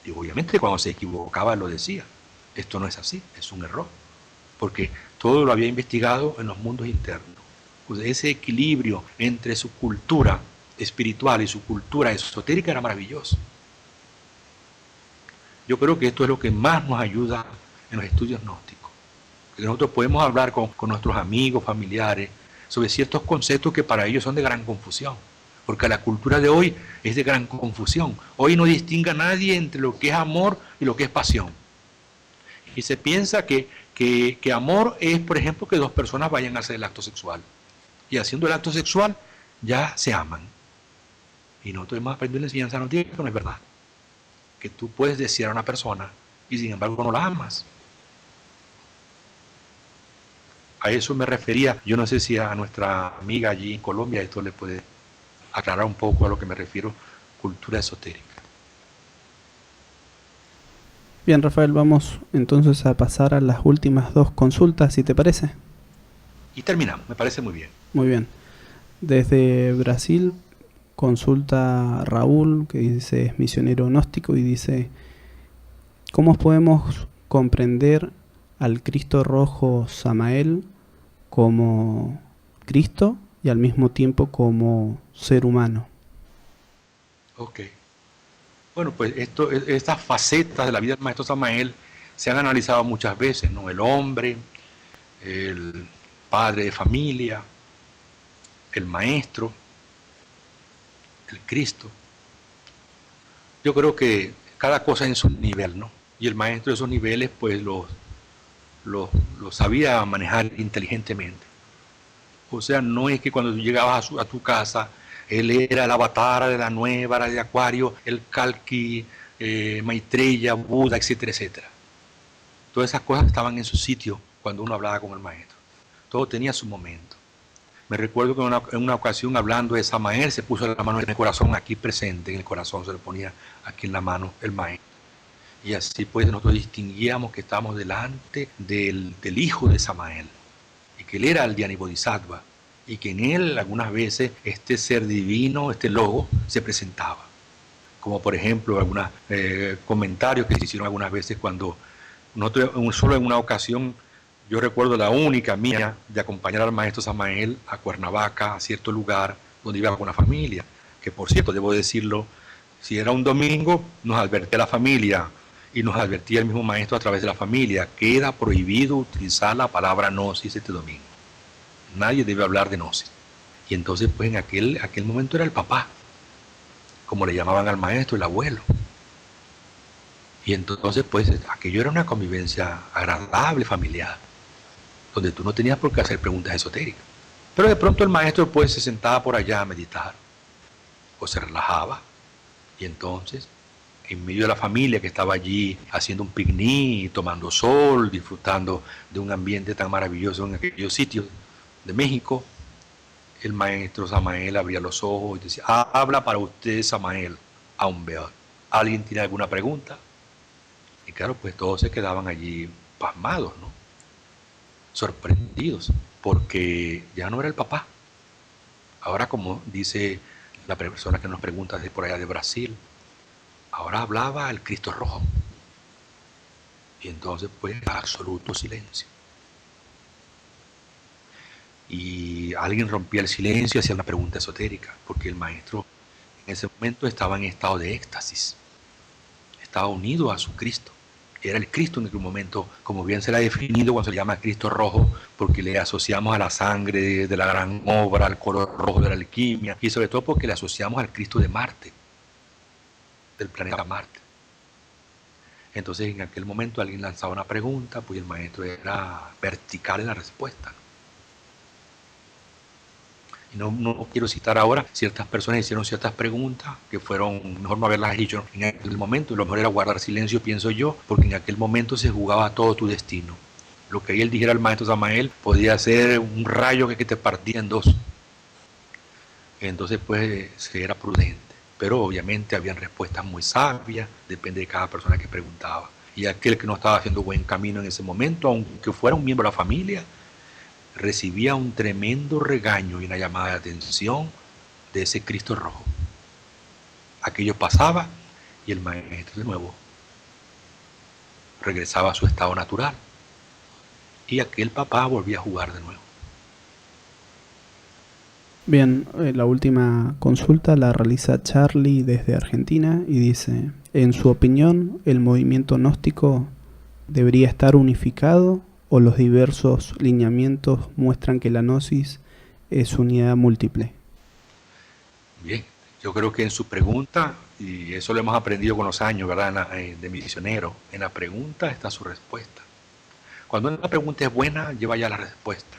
Y obviamente cuando se equivocaba lo decía, esto no es así, es un error, porque todo lo había investigado en los mundos internos. Pues ese equilibrio entre su cultura espiritual y su cultura esotérica era maravilloso. Yo creo que esto es lo que más nos ayuda en los estudios gnósticos. Que nosotros podemos hablar con nuestros amigos, familiares, sobre ciertos conceptos que para ellos son de gran confusión. Porque la cultura de hoy es de gran confusión. Hoy no distingue a nadie entre lo que es amor y lo que es pasión. Y se piensa que amor es, por ejemplo, que dos personas vayan a hacer el acto sexual. Y haciendo el acto sexual ya se aman. Y nosotros hemos aprendido en la enseñanza gnóstica que no es verdad. Que tú puedes desear a una persona y sin embargo no la amas. A eso me refería. Yo no sé si a nuestra amiga allí en Colombia esto le puede aclarar un poco a lo que me refiero, cultura esotérica. Bien, Rafael, vamos entonces a pasar a las últimas dos consultas, si te parece. Y terminamos, me parece muy bien. Muy bien. Desde Brasil consulta Raúl, que dice es misionero gnóstico, y dice: ¿cómo podemos comprender al Cristo rojo Samael como Cristo y al mismo tiempo como ser humano. Ok. Bueno, pues estas facetas de la vida del maestro Samael se han analizado muchas veces, ¿no? El hombre, el padre de familia, el maestro, el Cristo. Yo creo que cada cosa en su nivel, ¿no? Y el maestro de esos niveles, pues los, los sabía manejar inteligentemente. O sea, no es que cuando tú llegabas a tu casa, él era el avatar de la nueva era de Acuario, el Kalki, Maitreya, Buda, etcétera, etcétera. Todas esas cosas estaban en su sitio cuando uno hablaba con el maestro. Todo tenía su momento. Me recuerdo que en una ocasión hablando de Samael se puso la mano en el corazón aquí presente, en el corazón se le ponía aquí en la mano el maestro. Y así pues nosotros distinguíamos que estábamos delante del hijo de Samael y que él era el Dhyani Bodhisattva y que en él algunas veces este ser divino, este logo, se presentaba. Como por ejemplo algunos comentarios que se hicieron algunas veces cuando nosotros solo en una ocasión, yo recuerdo la única mía de acompañar al maestro Samael a Cuernavaca, a cierto lugar donde iba con la familia, que por cierto, debo decirlo, si era un domingo, nos advertía la familia y nos advertía el mismo maestro a través de la familia, queda prohibido utilizar la palabra gnosis este domingo. Nadie debe hablar de gnosis. Y entonces pues en aquel momento era el papá, como le llamaban al maestro, el abuelo. Y entonces pues aquello era una convivencia agradable, familiar, donde tú no tenías por qué hacer preguntas esotéricas. Pero de pronto el maestro pues se sentaba por allá a meditar, o se relajaba, y entonces en medio de la familia que estaba allí haciendo un picnic, tomando sol, disfrutando de un ambiente tan maravilloso en aquellos sitios de México, el maestro Samael abría los ojos y decía, habla para usted Samael, aún veo. ¿Alguien tiene alguna pregunta? Y claro, pues todos se quedaban allí pasmados, ¿no? Sorprendidos, porque ya no era el papá. Ahora, como dice la persona que nos pregunta de por allá de Brasil, ahora hablaba el Cristo rojo. Y entonces, pues, absoluto silencio. Y alguien rompía el silencio y hacía una pregunta esotérica, porque el maestro en ese momento estaba en estado de éxtasis. Estaba unido a su Cristo. Era el Cristo en aquel momento, como bien se le ha definido cuando se le llama Cristo rojo, porque le asociamos a la sangre de la gran obra, al color rojo de la alquimia, y sobre todo porque le asociamos al Cristo de Marte, del planeta Marte. Entonces en aquel momento alguien lanzaba una pregunta, pues el maestro era vertical en la respuesta. Y no quiero citar ahora, ciertas personas hicieron ciertas preguntas que fueron, mejor no haberlas dicho en aquel momento, y lo mejor era guardar silencio, pienso yo, porque en aquel momento se jugaba todo tu destino. Lo que él dijera al maestro Samael podía ser un rayo que te partía en dos. Entonces pues se era prudente, pero obviamente habían respuestas muy sabias, depende de cada persona que preguntaba. Y aquel que no estaba haciendo buen camino en ese momento, aunque fuera un miembro de la familia, recibía un tremendo regaño y una llamada de atención de ese Cristo rojo. Aquello pasaba y el maestro de nuevo regresaba a su estado natural y aquel papá volvía a jugar de nuevo. Bien, la última consulta la realiza Charlie desde Argentina y dice, en su opinión, ¿el movimiento gnóstico debería estar unificado o los diversos lineamientos muestran que la gnosis es unidad múltiple? Bien, yo creo que en su pregunta, y eso lo hemos aprendido con los años, ¿verdad?, de misionero, en la pregunta está su respuesta. Cuando una pregunta es buena, lleva ya la respuesta.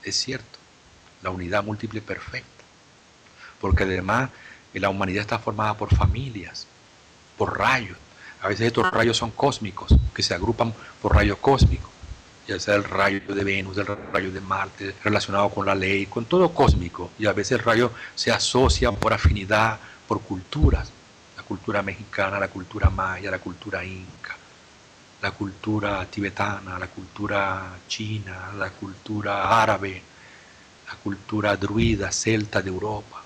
Es cierto, la unidad múltiple perfecta, porque además la humanidad está formada por familias, por rayos. A veces estos rayos son cósmicos, que se agrupan por rayos cósmicos, ya sea el rayo de Venus, el rayo de Marte, relacionado con la ley, con todo cósmico. Y a veces el rayo se asocia por afinidad, por culturas. La cultura mexicana, la cultura maya, la cultura inca, la cultura tibetana, la cultura china, la cultura árabe, la cultura druida, celta de Europa.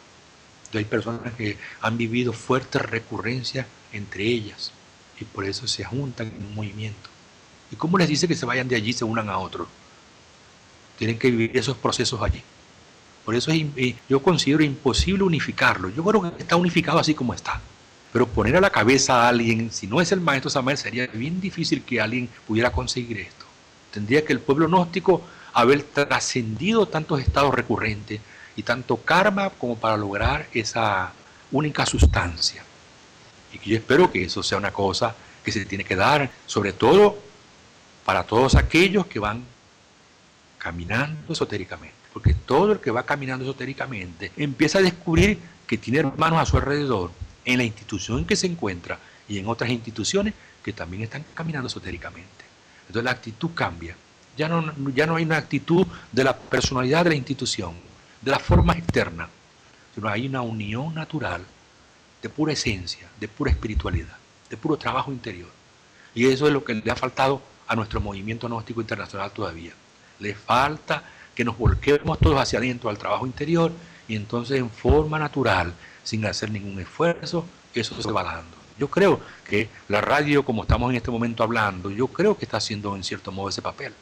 Y hay personas que han vivido fuertes recurrencias entre ellas y por eso se juntan en un movimiento. ¿Y cómo les dice que se vayan de allí y se unan a otros? Tienen que vivir esos procesos allí. Por eso yo considero imposible unificarlo. Yo creo que está unificado así como está. Pero poner a la cabeza a alguien, si no es el maestro Samael, sería bien difícil que alguien pudiera conseguir esto. Tendría que el pueblo gnóstico haber trascendido tantos estados recurrentes y tanto karma como para lograr esa única sustancia. Y que yo espero que eso sea una cosa que se tiene que dar, sobre todo para todos aquellos que van caminando esotéricamente. Porque todo el que va caminando esotéricamente empieza a descubrir que tiene hermanos a su alrededor, en la institución en que se encuentra y en otras instituciones que también están caminando esotéricamente. Entonces la actitud cambia. Ya no hay una actitud de la personalidad de la institución, de la forma externa, sino hay una unión natural de pura esencia, de pura espiritualidad, de puro trabajo interior. Y eso es lo que le ha faltado a nuestro movimiento gnóstico internacional todavía. Le falta que nos volquemos todos hacia adentro al trabajo interior y entonces en forma natural, sin hacer ningún esfuerzo, eso se va dando. Yo creo que la radio, como estamos en este momento hablando, yo creo que está haciendo en cierto modo ese papel.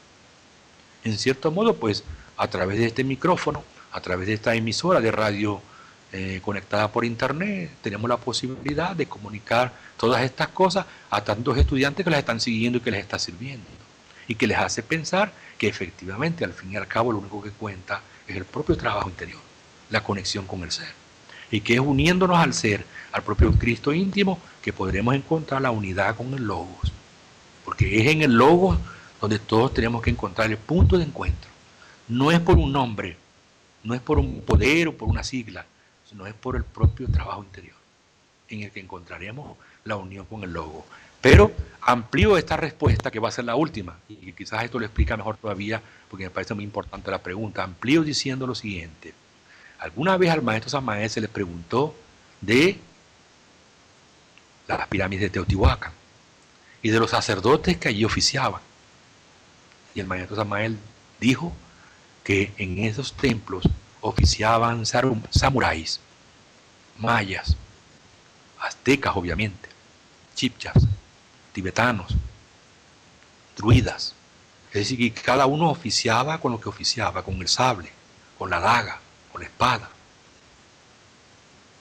En cierto modo, pues, a través de este micrófono, a través de esta emisora de radio conectada por internet, tenemos la posibilidad de comunicar todas estas cosas a tantos estudiantes que las están siguiendo y que les está sirviendo. Y que les hace pensar que efectivamente, al fin y al cabo, lo único que cuenta es el propio trabajo interior, la conexión con el ser. Y que es uniéndonos al ser, al propio Cristo íntimo, que podremos encontrar la unidad con el Logos. Porque es en el Logos donde todos tenemos que encontrar el punto de encuentro. No es por un nombre, no es por un poder o por una sigla, sino es por el propio trabajo interior, en el que encontraremos la unión con el Logos. Pero amplío esta respuesta, que va a ser la última, y quizás esto lo explica mejor todavía, porque me parece muy importante la pregunta. Amplío diciendo lo siguiente. Alguna vez al maestro Samael se le preguntó de las pirámides de Teotihuacán y de los sacerdotes que allí oficiaban. Y el maestro Samael dijo que en esos templos oficiaban samuráis, mayas, aztecas obviamente, chipchas, tibetanos, druidas. Es decir, que cada uno oficiaba con lo que oficiaba, con el sable, con la daga, con la espada,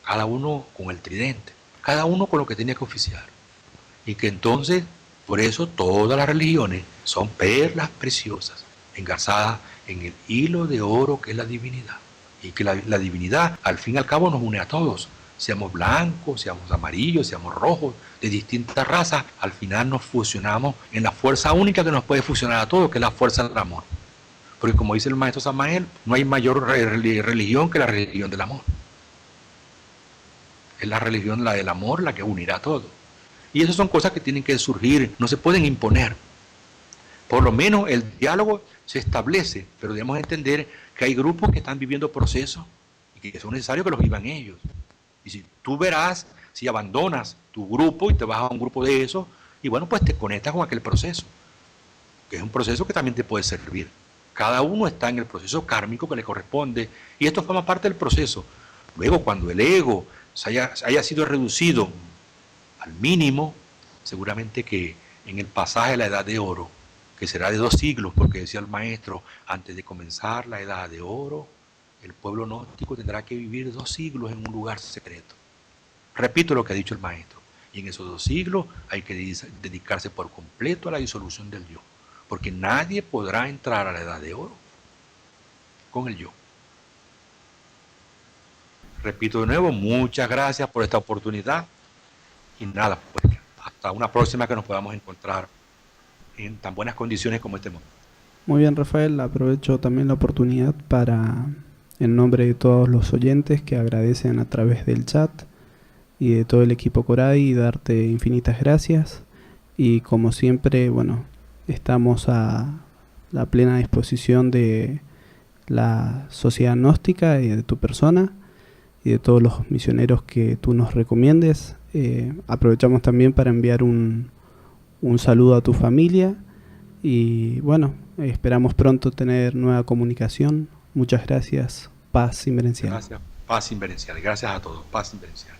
cada uno con el tridente, cada uno con lo que tenía que oficiar. Y que entonces, por eso todas las religiones son perlas preciosas, engarzadas en el hilo de oro que es la divinidad. Y que la divinidad, al fin y al cabo, nos une a todos. Seamos blancos, seamos amarillos, seamos rojos, de distintas razas, al final nos fusionamos en la fuerza única que nos puede fusionar a todos, que es la fuerza del amor. Porque como dice el maestro Samael, no hay mayor religión que la religión del amor. Es la religión, la del amor, la que unirá a todo. Y esas son cosas que tienen que surgir, no se pueden imponer. Por lo menos el diálogo se establece, pero debemos entender que hay grupos que están viviendo procesos y que son necesarios que los vivan ellos. Y si tú verás, si abandonas tu grupo y te vas a un grupo de esos, y bueno, pues te conectas con aquel proceso, que es un proceso que también te puede servir. Cada uno está en el proceso kármico que le corresponde, y esto forma parte del proceso. Luego, cuando el ego haya sido reducido al mínimo, seguramente que en el pasaje de la edad de oro, que será de 2 siglos, porque decía el maestro, antes de comenzar la edad de oro, el pueblo gnóstico tendrá que vivir 2 siglos en un lugar secreto. Repito lo que ha dicho el maestro, y en esos 2 siglos hay que dedicarse por completo a la disolución del yo, porque nadie podrá entrar a la edad de oro con el yo. Repito de nuevo, muchas gracias por esta oportunidad, y nada, pues hasta una próxima que nos podamos encontrar en tan buenas condiciones como este momento. Muy bien, Rafael, aprovecho también la oportunidad para, en nombre de todos los oyentes que agradecen a través del chat y de todo el equipo Coray, darte infinitas gracias. Y como siempre, bueno, estamos a la plena disposición de la sociedad gnóstica y de tu persona y de todos los misioneros que tú nos recomiendes. Aprovechamos también para enviar un saludo a tu familia y bueno, esperamos pronto tener nueva comunicación. Muchas gracias. Paz inverencial. Gracias. Paz inverencial. Gracias a todos. Paz inverencial.